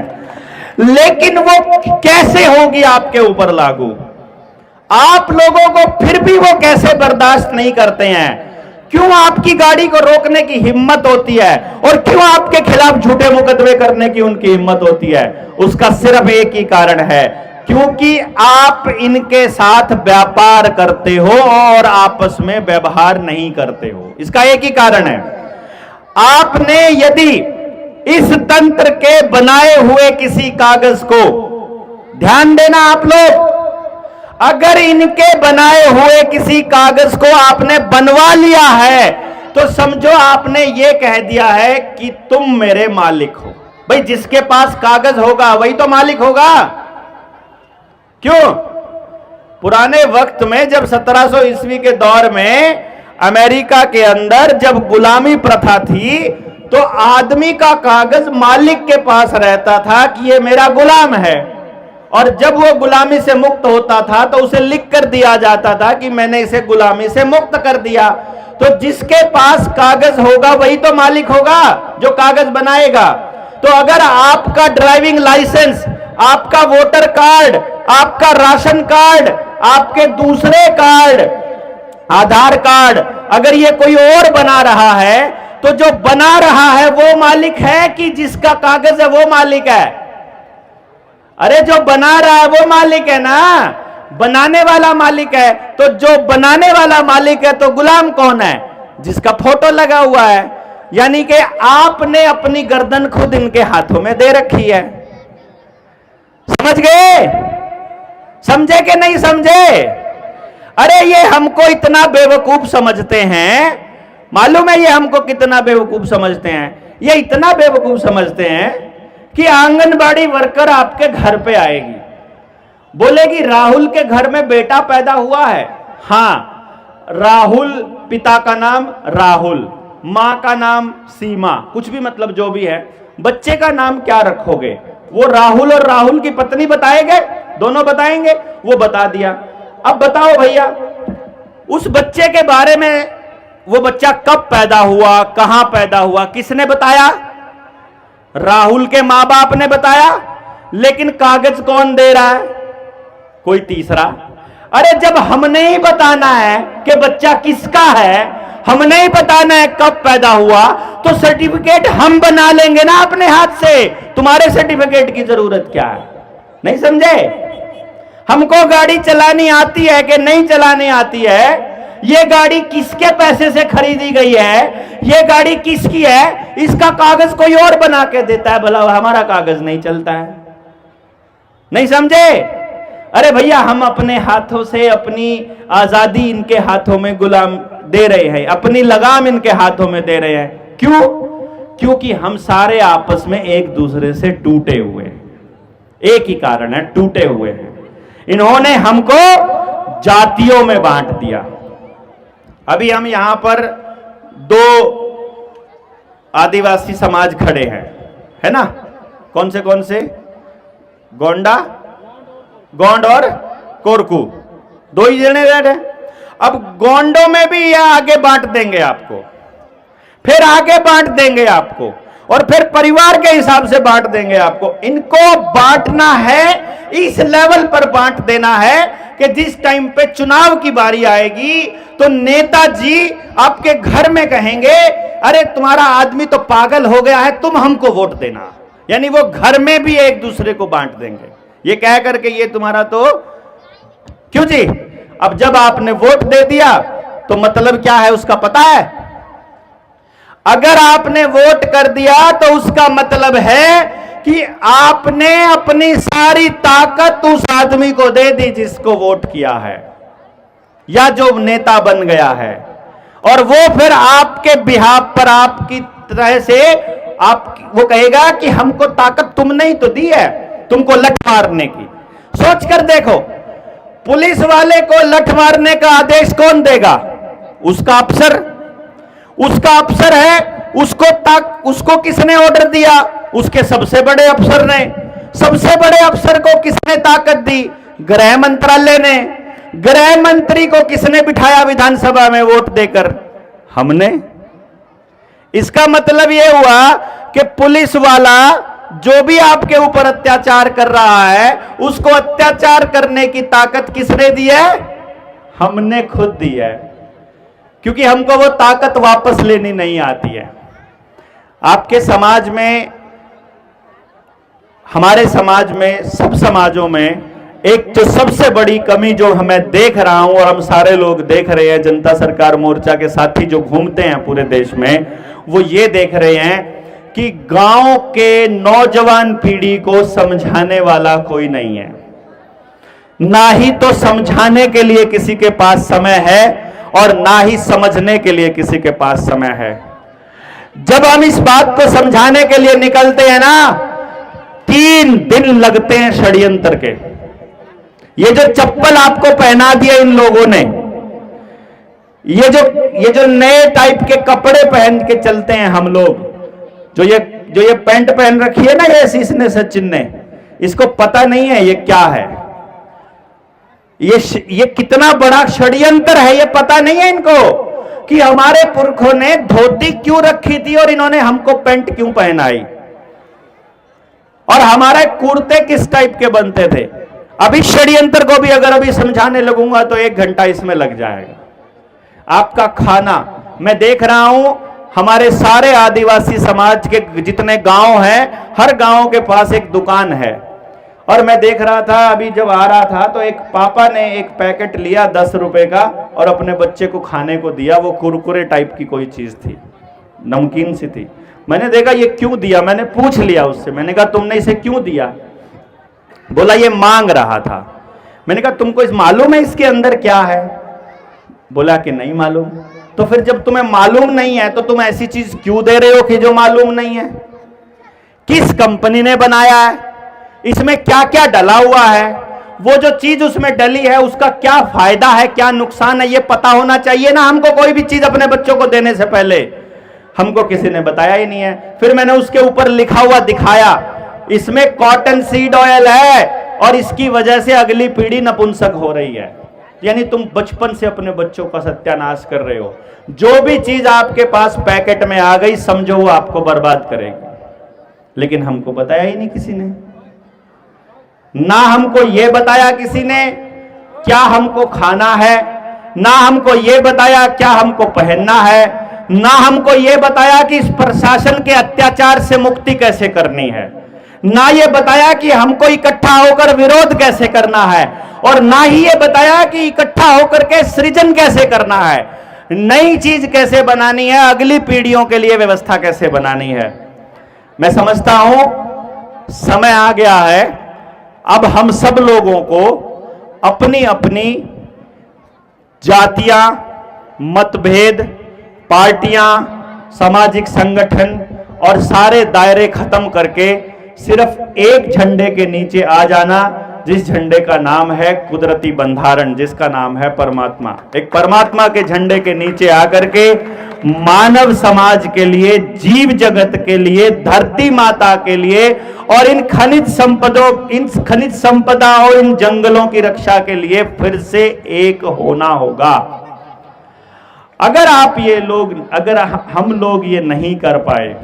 लेकिन वो कैसे होगी आपके ऊपर लागू? आप लोगों को फिर भी वो कैसे बर्दाश्त नहीं करते हैं? क्यों आपकी गाड़ी को रोकने की हिम्मत होती है और क्यों आपके खिलाफ झूठे मुकदमे करने की उनकी हिम्मत होती है? उसका सिर्फ एक ही कारण है, क्योंकि आप इनके साथ व्यापार करते हो और आपस में व्यवहार नहीं करते हो। इसका एक ही कारण है। आपने यदि इस तंत्र के बनाए हुए किसी कागज को, ध्यान देना आप लोग, अगर इनके बनाए हुए किसी कागज को आपने बनवा लिया है तो समझो आपने ये कह दिया है कि तुम मेरे मालिक हो। भाई जिसके पास कागज होगा वही तो मालिक होगा। क्यों? पुराने वक्त में जब 1700 ईस्वी के दौर में अमेरिका के अंदर जब गुलामी प्रथा थी तो आदमी का कागज मालिक के पास रहता था कि ये मेरा गुलाम है, और जब वो गुलामी से मुक्त होता था तो उसे लिख कर दिया जाता था कि मैंने इसे गुलामी से मुक्त कर दिया। तो जिसके पास कागज होगा वही तो मालिक होगा, जो कागज बनाएगा। तो अगर आपका ड्राइविंग लाइसेंस, आपका वोटर कार्ड, आपका राशन कार्ड, आपके दूसरे कार्ड, आधार कार्ड, अगर ये कोई और बना रहा है तो जो बना रहा है वो मालिक है कि जिसका कागज है वो मालिक है? अरे जो बना रहा है वो मालिक है ना, बनाने वाला मालिक है। तो जो बनाने वाला मालिक है तो गुलाम कौन है? जिसका फोटो लगा हुआ है। यानी कि आपने अपनी गर्दन खुद इनके हाथों में दे रखी है। समझ गए? समझे कि नहीं समझे? अरे ये हमको इतना बेवकूफ समझते हैं, मालूम है ये हमको कितना बेवकूफ समझते हैं? ये इतना बेवकूफ समझते हैं कि आंगनबाड़ी वर्कर आपके घर पे आएगी, बोलेगी राहुल के घर में बेटा पैदा हुआ है। हाँ, राहुल पिता का नाम राहुल, मां का नाम सीमा, कुछ भी मतलब जो भी है, बच्चे का नाम क्या रखोगे? वो राहुल और राहुल की पत्नी बताएंगे, दोनों बताएंगे, वो बता दिया। अब बताओ भैया, उस बच्चे के बारे में, वो बच्चा कब पैदा हुआ, कहां पैदा हुआ, किसने बताया? राहुल के मां बाप ने बताया, लेकिन कागज कौन दे रहा है? कोई तीसरा। अरे जब हमने ही बताना है कि बच्चा किसका है, हमने ही बताना है कब पैदा हुआ, तो सर्टिफिकेट हम बना लेंगे ना अपने हाथ से। तुम्हारे सर्टिफिकेट की जरूरत क्या है? नहीं समझे? हमको गाड़ी चलानी आती है कि नहीं चलानी आती है, ये गाड़ी किसके पैसे से खरीदी गई है, ये गाड़ी किसकी है, इसका कागज कोई और बना के देता है, भला हमारा कागज नहीं चलता है। नहीं समझे? अरे भैया, हम अपने हाथों से अपनी आजादी इनके हाथों में गुलाम दे रहे हैं, अपनी लगाम इनके हाथों में दे रहे हैं। क्यों? क्योंकि हम सारे आपस में एक दूसरे से टूटे हुए हैं। एक ही कारण है, टूटे हुए हैं। इन्होंने हमको जातियों में बांट दिया। अभी हम यहां पर दो आदिवासी समाज खड़े हैं, है ना? कौन से? गोंडा, गोंड और कोरकू, दो ही जने रह रहे। अब गोंडों में भी ये आगे बांट देंगे आपको, फिर आगे बांट देंगे आपको, और फिर परिवार के हिसाब से बांट देंगे आपको। इनको बांटना है, इस लेवल पर बांट देना है कि जिस टाइम पे चुनाव की बारी आएगी तो नेताजी आपके घर में कहेंगे, अरे तुम्हारा आदमी तो पागल हो गया है, तुम हमको वोट देना। यानी वो घर में भी एक दूसरे को बांट देंगे, ये कह करके ये तुम्हारा तो क्यों जी। अब जब आपने वोट दे दिया तो मतलब क्या है उसका पता है? अगर आपने वोट कर दिया तो उसका मतलब है कि आपने अपनी सारी ताकत उस आदमी को दे दी जिसको वोट किया है या जो नेता बन गया है, और वो फिर आपके बिहाफ पर आपकी तरह से वो कहेगा कि हमको ताकत तुमने ही तो दी है तुमको लठ मारने की। सोच कर देखो, पुलिस वाले को लठ मारने का आदेश कौन देगा? उसका अफसर। उसका अफसर है, उसको किसने ऑर्डर दिया? उसके सबसे बड़े अफसर ने। सबसे बड़े अफसर को किसने ताकत दी? गृह मंत्रालय ने। गृह मंत्री को किसने बिठाया विधानसभा में वोट देकर? हमने। इसका मतलब यह हुआ कि पुलिस वाला जो भी आपके ऊपर अत्याचार कर रहा है, उसको अत्याचार करने की ताकत किसने दी है? हमने खुद दी है, क्योंकि हमको वो ताकत वापस लेनी नहीं आती है। आपके समाज में, हमारे समाज में, सब समाजों में एक जो सबसे बड़ी कमी जो मैं देख रहा हूं और हम सारे लोग देख रहे हैं, जनता सरकार मोर्चा के साथी जो घूमते हैं पूरे देश में, वो ये देख रहे हैं कि गांव के नौजवान पीढ़ी को समझाने वाला कोई नहीं है, ना ही तो समझाने के लिए किसी के पास समय है और ना ही समझने के लिए किसी के पास समय है। जब हम इस बात को समझाने के लिए निकलते हैं ना, 3 दिन लगते हैं षड्यंत्र के। ये जो चप्पल आपको पहना दिया इन लोगों ने, ये जो नए टाइप के कपड़े पहन के चलते हैं हम लोग, जो ये पैंट पहन रखी है ना ये इसने सचिन ने, इसको पता नहीं है ये क्या है, ये कितना बड़ा षड्यंत्र है, ये पता नहीं है इनको कि हमारे पुरखों ने धोती क्यों रखी थी और इन्होंने हमको पैंट क्यों पहनाई, और हमारे कुर्ते किस टाइप के बनते थे। अभी षड्यंत्र को भी अगर अभी समझाने लगूंगा तो 1 घंटा इसमें लग जाएगा। आपका खाना, मैं देख रहा हूं हमारे सारे आदिवासी समाज के जितने गांव हैं, हर गांव के पास एक दुकान है, और मैं देख रहा था अभी जब आ रहा था तो एक पापा ने एक पैकेट लिया 10 रुपए का और अपने बच्चे को खाने को दिया। वो कुरकुरे टाइप की कोई चीज थी, नमकीन सी थी। मैंने देखा ये क्यों दिया, मैंने पूछ लिया उससे, मैंने कहा तुमने इसे क्यों दिया? बोला ये मांग रहा था। मैंने कहा तुमको इस मालूम है इसके अंदर क्या है? बोला कि नहीं मालूम। तो फिर जब तुम्हें मालूम नहीं है तो तुम ऐसी चीज क्यों दे रहे हो कि जो मालूम नहीं है? किस कंपनी ने बनाया है, इसमें क्या क्या डला हुआ है, वो जो चीज उसमें डली है उसका क्या फायदा है, क्या नुकसान है, ये पता होना चाहिए ना हमको। कोई भी चीज अपने बच्चों को देने से पहले हमको किसी ने बताया ही नहीं है। फिर मैंने उसके ऊपर लिखा हुआ दिखाया, इसमें कॉटन सीड ऑयल है और इसकी वजह से अगली पीढ़ी नपुंसक हो रही है। यानी तुम बचपन से अपने बच्चों का सत्यानाश कर रहे हो। जो भी चीज आपके पास पैकेट में आ गई समझो वो आपको बर्बाद करेगी। लेकिन हमको बताया ही नहीं किसी ने, ना हमको यह बताया किसी ने क्या हमको खाना है, ना हमको यह बताया क्या हमको पहनना है, ना हमको यह बताया कि इस प्रशासन के अत्याचार से मुक्ति कैसे करनी है, ना ये बताया कि हमको इकट्ठा होकर विरोध कैसे करना है, और ना ही ये बताया कि इकट्ठा होकर के सृजन कैसे करना है, नई चीज कैसे बनानी है, अगली पीढ़ियों के लिए व्यवस्था कैसे बनानी है। मैं समझता हूं समय आ गया है, अब हम सब लोगों को अपनी अपनी जातियां, मतभेद, पार्टियां, सामाजिक संगठन और सारे दायरे खत्म करके सिर्फ एक झंडे के नीचे आ जाना, जिस झंडे का नाम है कुदरती बंधारण, जिसका नाम है परमात्मा। एक परमात्मा के झंडे के नीचे आकर के मानव समाज के लिए, जीव जगत के लिए, धरती माता के लिए और इन खनिज संपदा और इन जंगलों की रक्षा के लिए फिर से एक होना होगा। अगर आप ये लोग, अगर हम लोग ये नहीं कर पाए,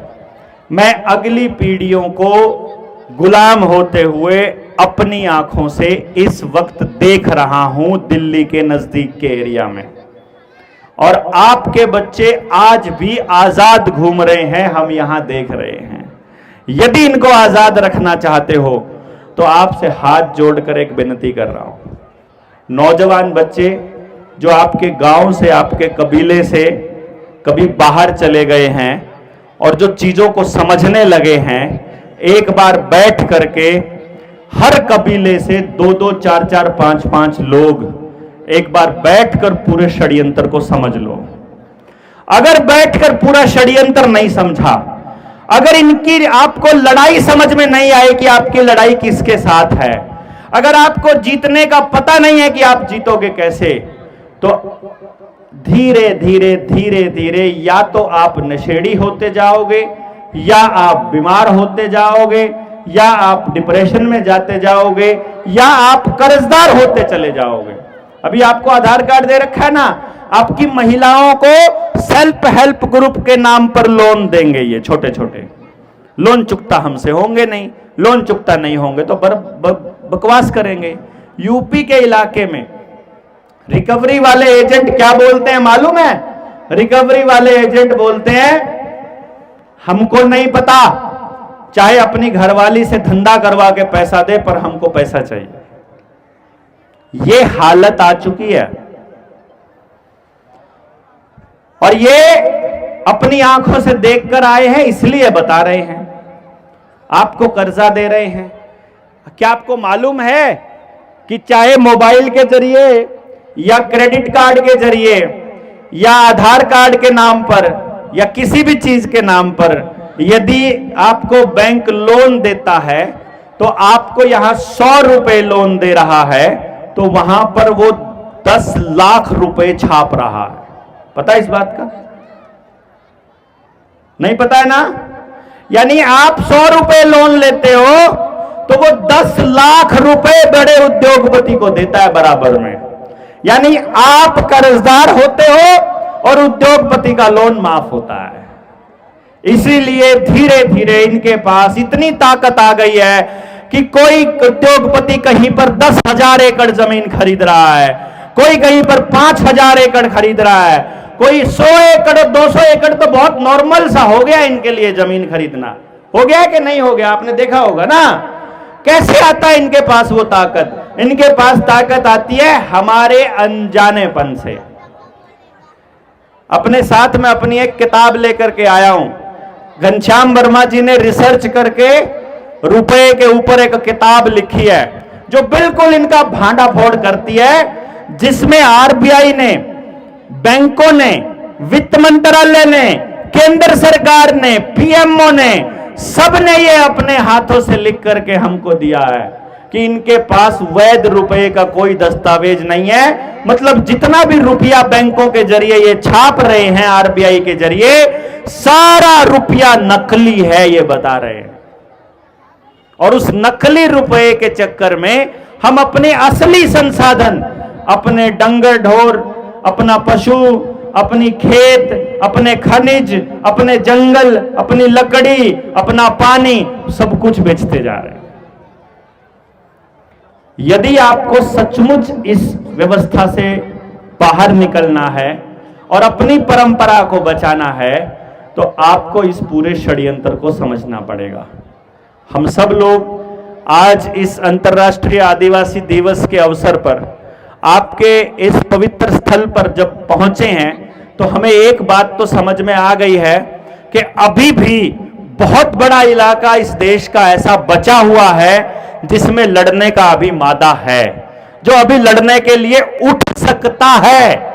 मैं अगली पीढ़ियों को गुलाम होते हुए अपनी आंखों से इस वक्त देख रहा हूं दिल्ली के नजदीक के एरिया में, और आपके बच्चे आज भी आजाद घूम रहे हैं, हम यहां देख रहे हैं। यदि इनको आजाद रखना चाहते हो तो आपसे हाथ जोड़कर एक विनती कर रहा हूं। नौजवान बच्चे जो आपके गांव से, आपके कबीले से कभी बाहर चले गए हैं और जो चीजों को समझने लगे हैं, एक बार बैठ करके हर कबीले से 2-2, 4-4, 5-5 लोग एक बार बैठकर पूरे षड्यंत्र को समझ लो। अगर बैठकर पूरा षड्यंत्र नहीं समझा, अगर इनकी आपको लड़ाई समझ में नहीं आई कि आपकी लड़ाई किसके साथ है, अगर आपको जीतने का पता नहीं है कि आप जीतोगे कैसे, तो धीरे धीरे धीरे धीरे या तो आप नशेड़ी होते जाओगे, या आप बीमार होते जाओगे, या आप डिप्रेशन में जाते जाओगे, या आप कर्जदार होते चले जाओगे। अभी आपको आधार कार्ड दे रखा है ना, आपकी महिलाओं को सेल्फ हेल्प ग्रुप के नाम पर लोन देंगे। ये छोटे छोटे लोन चुकता हमसे होंगे नहीं, लोन चुकता नहीं होंगे तो बकवास करेंगे। यूपी के इलाके में रिकवरी वाले एजेंट क्या बोलते हैं मालूम है? रिकवरी वाले एजेंट बोलते हैं हमको नहीं पता, चाहे अपनी घरवाली से धंधा करवा के पैसा दे, पर हमको पैसा चाहिए। ये हालत आ चुकी है, और ये अपनी आंखों से देखकर आए हैं, इसलिए बता रहे हैं। आपको कर्जा दे रहे हैं। क्या आपको मालूम है कि चाहे मोबाइल के जरिए या क्रेडिट कार्ड के जरिए या आधार कार्ड के नाम पर या किसी भी चीज के नाम पर यदि आपको बैंक लोन देता है तो आपको यहां 100 रुपए लोन दे रहा है, तो वहां पर वो 10 लाख रुपए छाप रहा है। पता है इस बात का? नहीं पता है ना? यानी आप 100 रुपए लोन लेते हो तो वो 10 लाख रुपए बड़े उद्योगपति को देता है बराबर में। यानी आप कर्जदार होते हो और उद्योगपति का लोन माफ होता है। इसीलिए धीरे धीरे इनके पास इतनी ताकत आ गई है कि कोई उद्योगपति कहीं पर 10,000 एकड़ जमीन खरीद रहा है, कोई कहीं पर 5,000 एकड़ खरीद रहा है, कोई 100 एकड़ 200 एकड़ तो बहुत नॉर्मल सा हो गया इनके लिए जमीन खरीदना। हो गया कि नहीं हो गया? आपने देखा होगा ना कैसे आता है इनके पास वो ताकत। इनके पास ताकत आती है हमारे अनजानेपन से। अपने साथ में अपनी एक किताब लेकर के आया हूं। घनश्याम वर्मा जी ने रिसर्च करके रुपए के ऊपर एक किताब लिखी है जो बिल्कुल इनका भांडाफोड़ करती है, जिसमें आरबीआई ने, बैंकों ने वित्त मंत्रालय ने, केंद्र सरकार ने, पीएमओ ने, सब ने ये अपने हाथों से लिख करके हमको दिया है कि इनके पास वैध रुपए का कोई दस्तावेज नहीं है। मतलब जितना भी रुपया बैंकों के जरिए ये छाप रहे हैं आरबीआई के जरिए, सारा रुपया नकली है, ये बता रहे हैं। और उस नकली रुपए के चक्कर में हम अपने असली संसाधन, अपने डंगर ढोर, अपना पशु, अपनी खेत, अपने खनिज, अपने जंगल, अपनी लकड़ी, अपना पानी, सब कुछ बेचते जा रहे हैं। यदि आपको सचमुच इस व्यवस्था से बाहर निकलना है और अपनी परंपरा को बचाना है, तो आपको इस पूरे षड्यंत्र को समझना पड़ेगा। हम सब लोग आज इस अंतर्राष्ट्रीय आदिवासी दिवस के अवसर पर आपके इस पवित्र स्थल पर जब पहुंचे हैं, तो हमें एक बात तो समझ में आ गई है कि अभी भी बहुत बड़ा इलाका इस देश का ऐसा बचा हुआ है जिसमें लड़ने का अभी मादा है, जो अभी लड़ने के लिए उठ सकता है।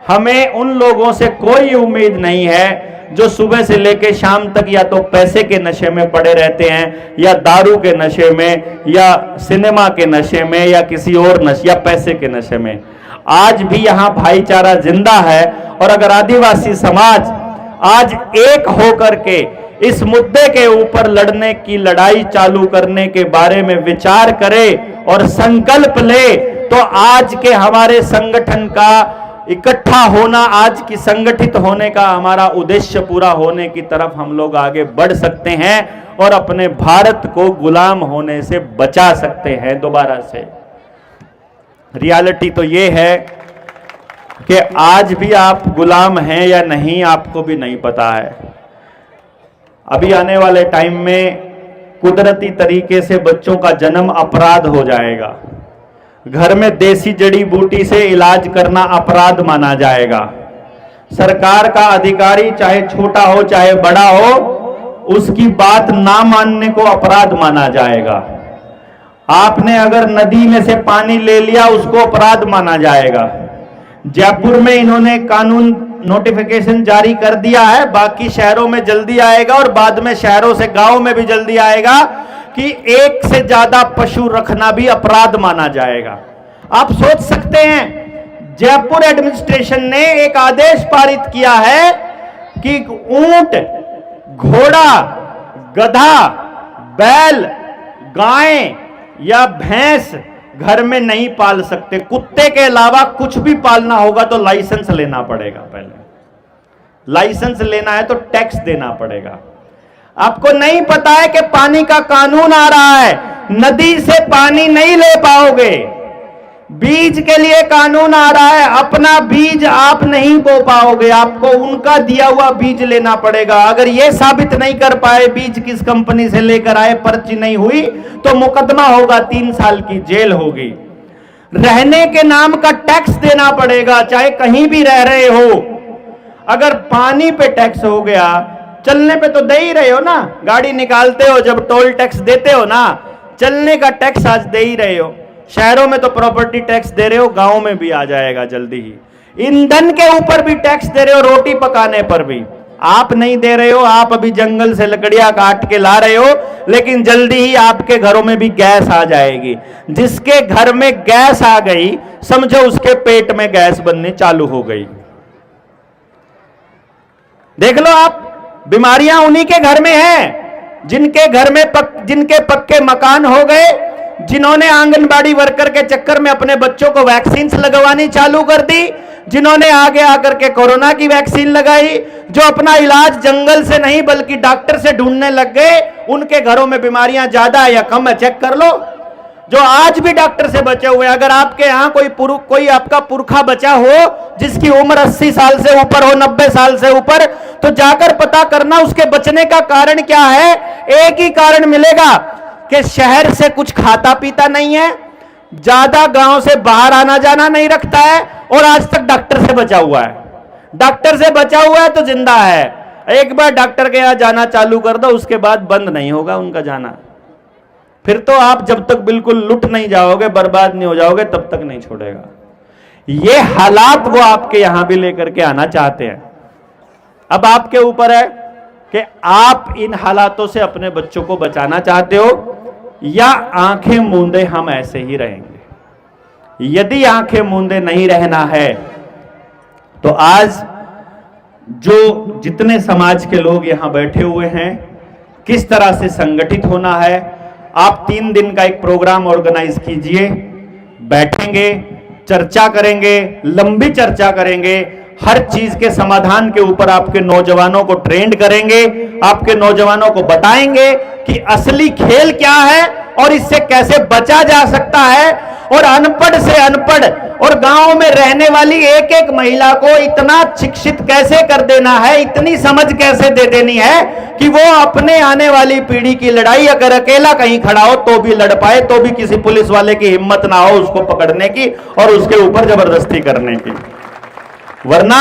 हमें उन लोगों से कोई उम्मीद नहीं है जो सुबह से लेकर शाम तक या तो पैसे के नशे में पड़े रहते हैं, या दारू के नशे में, या सिनेमा के नशे में, या किसी और नशे, या पैसे के नशे में। आज भी यहां भाईचारा जिंदा है। और अगर आदिवासी समाज आज एक होकर के इस मुद्दे के ऊपर लड़ने की लड़ाई चालू करने के बारे में विचार करे और संकल्प ले, तो आज के हमारे संगठन का इकट्ठा होना, आज की संगठित होने का हमारा उद्देश्य पूरा होने की तरफ हम लोग आगे बढ़ सकते हैं और अपने भारत को गुलाम होने से बचा सकते हैं दोबारा से। रियलिटी तो ये है कि आज भी आप गुलाम हैं या नहीं, आपको भी नहीं पता है। अभी आने वाले टाइम में कुदरती तरीके से बच्चों का जन्म अपराध हो जाएगा। घर में देसी जड़ी बूटी से इलाज करना अपराध माना जाएगा। सरकार का अधिकारी चाहे छोटा हो चाहे बड़ा हो, उसकी बात ना मानने को अपराध माना जाएगा। आपने अगर नदी में से पानी ले लिया, उसको अपराध माना जाएगा। जयपुर में इन्होंने कानून नोटिफिकेशन जारी कर दिया है, बाकी शहरों में जल्दी आएगा और बाद में शहरों से गांव में भी जल्दी आएगा कि एक से ज्यादा पशु रखना भी अपराध माना जाएगा। आप सोच सकते हैं, जयपुर एडमिनिस्ट्रेशन ने एक आदेश पारित किया है कि ऊंट, घोड़ा, गधा, बैल, गाय या भैंस घर में नहीं पाल सकते। कुत्ते के अलावा कुछ भी पालना होगा तो लाइसेंस लेना पड़ेगा। पहले लाइसेंस लेना है तो टैक्स देना पड़ेगा। आपको नहीं पता है कि पानी का कानून आ रहा है, नदी से पानी नहीं ले पाओगे। बीज के लिए कानून आ रहा है, अपना बीज आप नहीं बो पाओगे, आपको उनका दिया हुआ बीज लेना पड़ेगा। अगर ये साबित नहीं कर पाए बीज किस कंपनी से लेकर आए, पर्ची नहीं हुई, तो मुकदमा होगा, 3 साल की जेल होगी। रहने के नाम का टैक्स देना पड़ेगा, चाहे कहीं भी रह रहे हो। अगर पानी पे टैक्स हो गया, चलने पे तो दे ही रहे हो ना, गाड़ी निकालते हो जब टोल टैक्स देते हो ना, चलने का टैक्स आज दे ही रहे हो। शहरों में तो प्रॉपर्टी टैक्स दे रहे हो, गांव में भी आ जाएगा जल्दी ही। ईंधन के ऊपर भी टैक्स दे रहे हो, रोटी पकाने पर भी। आप नहीं दे रहे हो, आप अभी जंगल से लकड़ियां काट के ला रहे हो, लेकिन जल्दी ही आपके घरों में भी गैस आ जाएगी। जिसके घर में गैस आ गई, समझो उसके पेट में गैस बननी चालू हो गई। देख लो आप, बीमारियां उन्हीं के घर में हैं जिनके घर में जिनके पक्के मकान हो गए, जिन्होंने आंगनबाड़ी वर्कर के चक्कर में अपने बच्चों को वैक्सीन लगवानी चालू कर दी, जिन्होंने आगे आकर के कोरोना की वैक्सीन लगाई, जो अपना इलाज जंगल से नहीं बल्कि डॉक्टर से ढूंढने लग गए, उनके घरों में बीमारियां ज्यादा है या कम है, चेक कर लो। जो आज भी डॉक्टर से बचे हुए, अगर आपके यहां कोई आपका पुरखा बचा हो जिसकी उम्र 80 साल से ऊपर हो, 90 साल से ऊपर, तो जाकर पता करना उसके बचने का कारण क्या है। एक ही कारण मिलेगा कि शहर से कुछ खाता पीता नहीं है, ज्यादा गांव से बाहर आना जाना नहीं रखता है, और आज तक डॉक्टर से बचा हुआ है। डॉक्टर से बचा हुआ है तो जिंदा है। एक बार डॉक्टर के यहां जाना चालू कर दो, उसके बाद बंद नहीं होगा उनका जाना। फिर तो आप जब तक बिल्कुल लुट नहीं जाओगे, बर्बाद नहीं हो जाओगे, तब तक नहीं छोड़ेगा। ये हालात वो आपके यहां भी लेकर के आना चाहते हैं। अब आपके ऊपर है कि आप इन हालातों से अपने बच्चों को बचाना चाहते हो या आंखें मूंदे हम ऐसे ही रहेंगे। यदि आंखें मूंदे नहीं रहना है तो आज जो जितने समाज के लोग यहां बैठे हुए हैं, किस तरह से संगठित होना है, आप 3 दिन का एक प्रोग्राम ऑर्गेनाइज कीजिए, बैठेंगे, चर्चा करेंगे, लंबी चर्चा करेंगे, हर चीज के समाधान के ऊपर आपके नौजवानों को ट्रेंड करेंगे, आपके नौजवानों को बताएंगे कि असली खेल क्या है और इससे कैसे बचा जा सकता है, और अनपढ़ से अनपढ़ और गांव में रहने वाली एक एक महिला को इतना शिक्षित कैसे कर देना है, इतनी समझ कैसे दे देनी है कि वो अपने आने वाली पीढ़ी की लड़ाई अगर अकेला कहीं खड़ा हो तो भी लड़ पाए, तो भी किसी पुलिस वाले की हिम्मत ना हो उसको पकड़ने की और उसके ऊपर जबरदस्ती करने की। वरना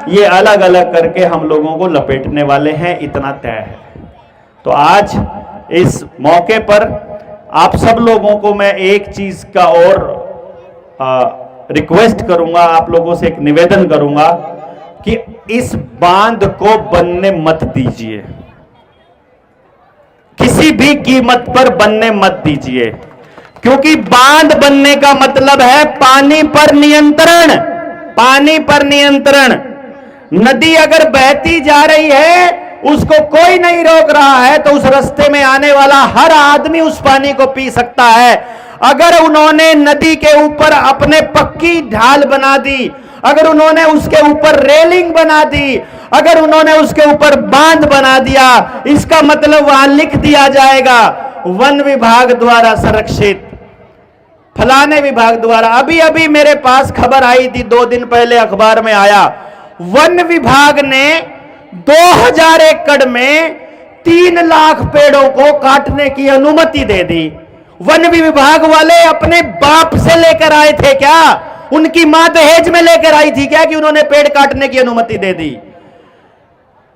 ये अलग अलग करके हम लोगों को लपेटने वाले हैं, इतना तय है। तो आज इस मौके पर आप सब लोगों को मैं एक चीज का और रिक्वेस्ट करूंगा, आप लोगों से एक निवेदन करूंगा कि इस बांध को बनने मत दीजिए, किसी भी कीमत पर बनने मत दीजिए, क्योंकि बांध बनने का मतलब है पानी पर नियंत्रण। पानी पर नियंत्रण। नदी अगर बहती जा रही है, उसको कोई नहीं रोक रहा है, तो उस रास्ते में आने वाला हर आदमी उस पानी को पी सकता है। अगर उन्होंने नदी के ऊपर अपने पक्की ढाल बना दी, अगर उन्होंने उसके ऊपर रेलिंग बना दी, अगर उन्होंने उसके ऊपर बांध बना दिया, इसका मतलब वहां लिख दिया जाएगा वन विभाग द्वारा संरक्षित, फलाने विभाग द्वारा। अभी अभी मेरे पास खबर आई थी, 2 दिन पहले अखबार में आया, वन विभाग ने 2000 एकड़ में 3 लाख पेड़ों को काटने की अनुमति दे दी। वन विभाग वाले अपने बाप से लेकर आए थे क्या? उनकी मां दहेज में लेकर आई थी क्या कि उन्होंने पेड़ काटने की अनुमति दे दी?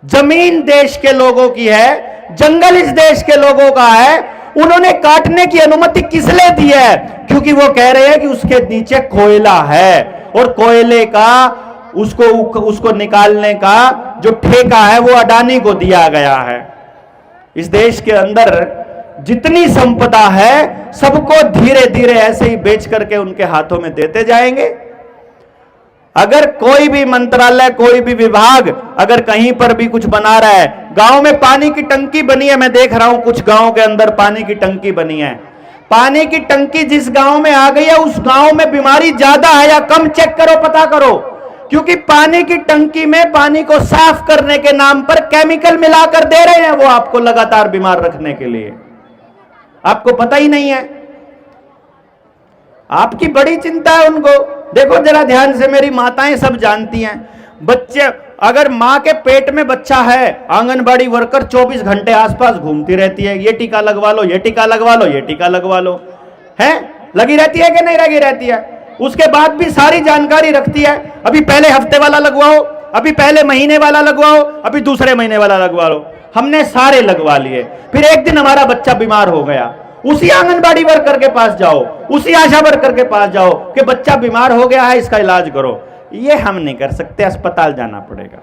जमीन देश के लोगों की है, जंगल इस देश के लोगों का है, उन्होंने काटने की अनुमति किस लिए दी है? क्योंकि वो कह रहे हैं कि उसके नीचे कोयला है और कोयले का उसको निकालने का जो ठेका है वो अडानी को दिया गया है। इस देश के अंदर जितनी संपदा है सबको धीरे धीरे ऐसे ही बेच करके उनके हाथों में देते जाएंगे। अगर कोई भी मंत्रालय, कोई भी विभाग अगर कहीं पर भी कुछ बना रहा है, गांव में पानी की टंकी बनी है, मैं देख रहा हूं कुछ गांव के अंदर पानी की टंकी बनी है, पानी की टंकी जिस गांव में आ गई है उस गांव में बीमारी ज्यादा है या कम, चेक करो, पता करो, क्योंकि पानी की टंकी में पानी को साफ करने के नाम पर केमिकल मिलाकर दे रहे हैं वो आपको लगातार बीमार रखने के लिए। आपको पता ही नहीं है, आपकी बड़ी चिंता है उनको। देखो जरा ध्यान से, मेरी माताएं सब जानती हैं, बच्चे अगर मां के पेट में बच्चा है, आंगनबाड़ी वर्कर 24 घंटे आसपास घूमती रहती है, ये टीका लगवा लो, ये टीका लगवा लो, ये टीका लगवा लो, है लगी रहती है कि नहीं लगी रहती है? उसके बाद भी सारी जानकारी रखती है, अभी पहले हफ्ते वाला लगवाओ, अभी पहले महीने वाला लगवाओ, अभी दूसरे महीने वाला लगवा लो। हमने सारे लगवा लिए, फिर एक दिन हमारा बच्चा बीमार हो गया, उसी आंगनबाड़ी वर्कर के पास जाओ, उसी आशा वर्कर के पास जाओ कि बच्चा बीमार हो गया है, इसका इलाज करो। ये हम नहीं कर सकते, अस्पताल जाना पड़ेगा।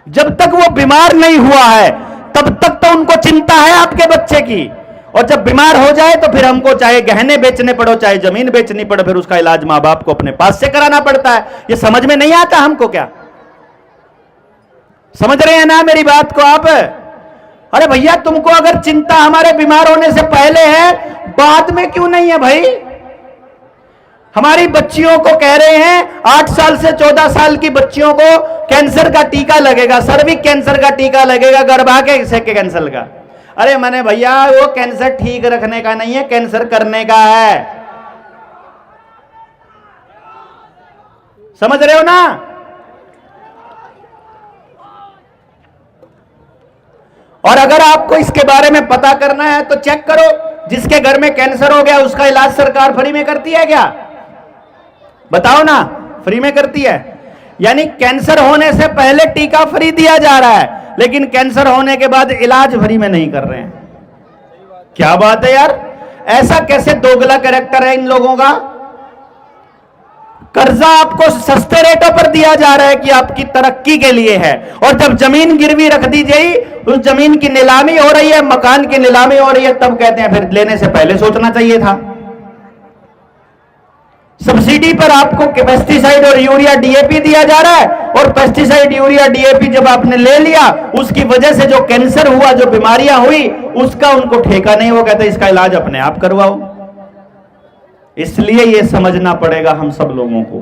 जब तक वो बीमार नहीं हुआ है तब तक तो उनको चिंता है आपके बच्चे की, और जब बीमार हो जाए तो फिर हमको चाहे गहने बेचने पड़ो, चाहे जमीन बेचनी पड़े, फिर उसका इलाज मां बाप को अपने पास से कराना पड़ता है। ये समझ में नहीं आता हमको क्या? समझ रहे हैं ना मेरी बात को आप? अरे भैया, तुमको अगर चिंता हमारे बीमार होने से पहले है, बाद में क्यों नहीं है भाई? हमारी बच्चियों को कह रहे हैं 8 साल से 14 साल की बच्चियों को कैंसर का टीका लगेगा, सर्विक कैंसर का टीका लगेगा, गर्भाशय के कैंसर का। अरे मैंने भैया वो कैंसर ठीक रखने का नहीं है, कैंसर करने का है। समझ रहे हो ना? और अगर आपको इसके बारे में पता करना है तो चेक करो, जिसके घर में कैंसर हो गया उसका इलाज सरकार फ्री में करती है क्या? बताओ ना, फ्री में करती है। यानी कैंसर होने से पहले टीका फ्री दिया जा रहा है, लेकिन कैंसर होने के बाद इलाज फ्री में नहीं कर रहे हैं। क्या बात है यार, ऐसा कैसे दोगला कैरेक्टर है इन लोगों का? कर्जा आपको सस्ते रेटों पर दिया जा रहा है कि आपकी तरक्की के लिए है, और जब जमीन गिरवी रख दी गई, उस जमीन की नीलामी हो रही है, मकान की नीलामी हो रही है, तब कहते हैं फिर लेने से पहले सोचना चाहिए था। सब्सिडी पर आपको पेस्टिसाइड और यूरिया डीएपी दिया जा रहा है, और पेस्टिसाइड यूरिया डीएपी जब आपने ले लिया, उसकी वजह से जो कैंसर हुआ, जो बीमारियां हुई, उसका उनको ठेका नहीं। वो कहते इसका इलाज अपने आप करवाओ। इसलिए यह समझना पड़ेगा हम सब लोगों को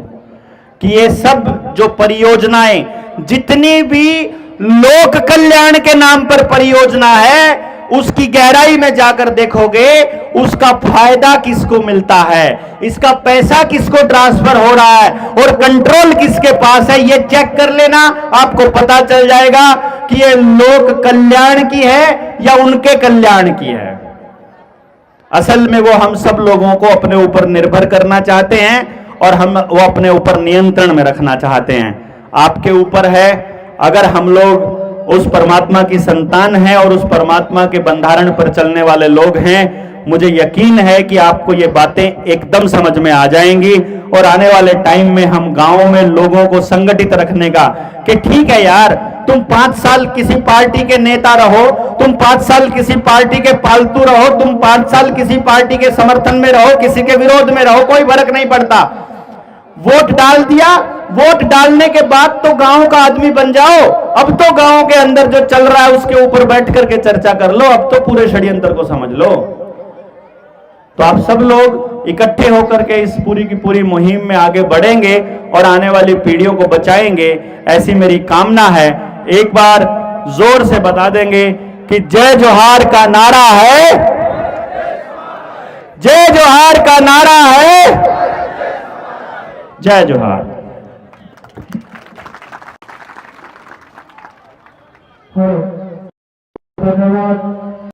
कि ये सब जो परियोजनाएं, जितनी भी लोक कल्याण के नाम पर परियोजना है, उसकी गहराई में जाकर देखोगे उसका फायदा किसको मिलता है, इसका पैसा किसको ट्रांसफर हो रहा है और कंट्रोल किसके पास है, ये चेक कर लेना। आपको पता चल जाएगा कि ये लोक कल्याण की है या उनके कल्याण की है। असल में वो हम सब लोगों को अपने ऊपर निर्भर करना चाहते हैं और हम वो अपने ऊपर नियंत्रण में रखना चाहते हैं। आपके ऊपर है। अगर हम लोग उस परमात्मा की संतान हैं और उस परमात्मा के बंधारण पर चलने वाले लोग हैं, मुझे यकीन है कि आपको ये बातें एकदम समझ में आ जाएंगी। और आने वाले टाइम में हम गांवों में लोगों को संगठित रखने का, कि ठीक है यार, तुम 5 साल किसी पार्टी के नेता रहो, तुम 5 साल किसी पार्टी के पालतू रहो, तुम 5 साल किसी पार्टी के समर्थन में रहो, किसी के विरोध में रहो, कोई फर्क नहीं पड़ता। वोट डाल दिया, वोट डालने के बाद तो गांव का आदमी बन जाओ। अब तो गांव के अंदर जो चल रहा है उसके ऊपर बैठ करके चर्चा कर लो, अब तो पूरे षड्यंत्र को समझ लो। तो आप सब लोग इकट्ठे होकर के इस पूरी की पूरी मुहिम में आगे बढ़ेंगे और आने वाली पीढ़ियों को बचाएंगे, ऐसी मेरी कामना है। एक बार जोर से बता देंगे कि जय जोहार का नारा है, जय जोहार का नारा है, जय जोहार। धन्यवाद।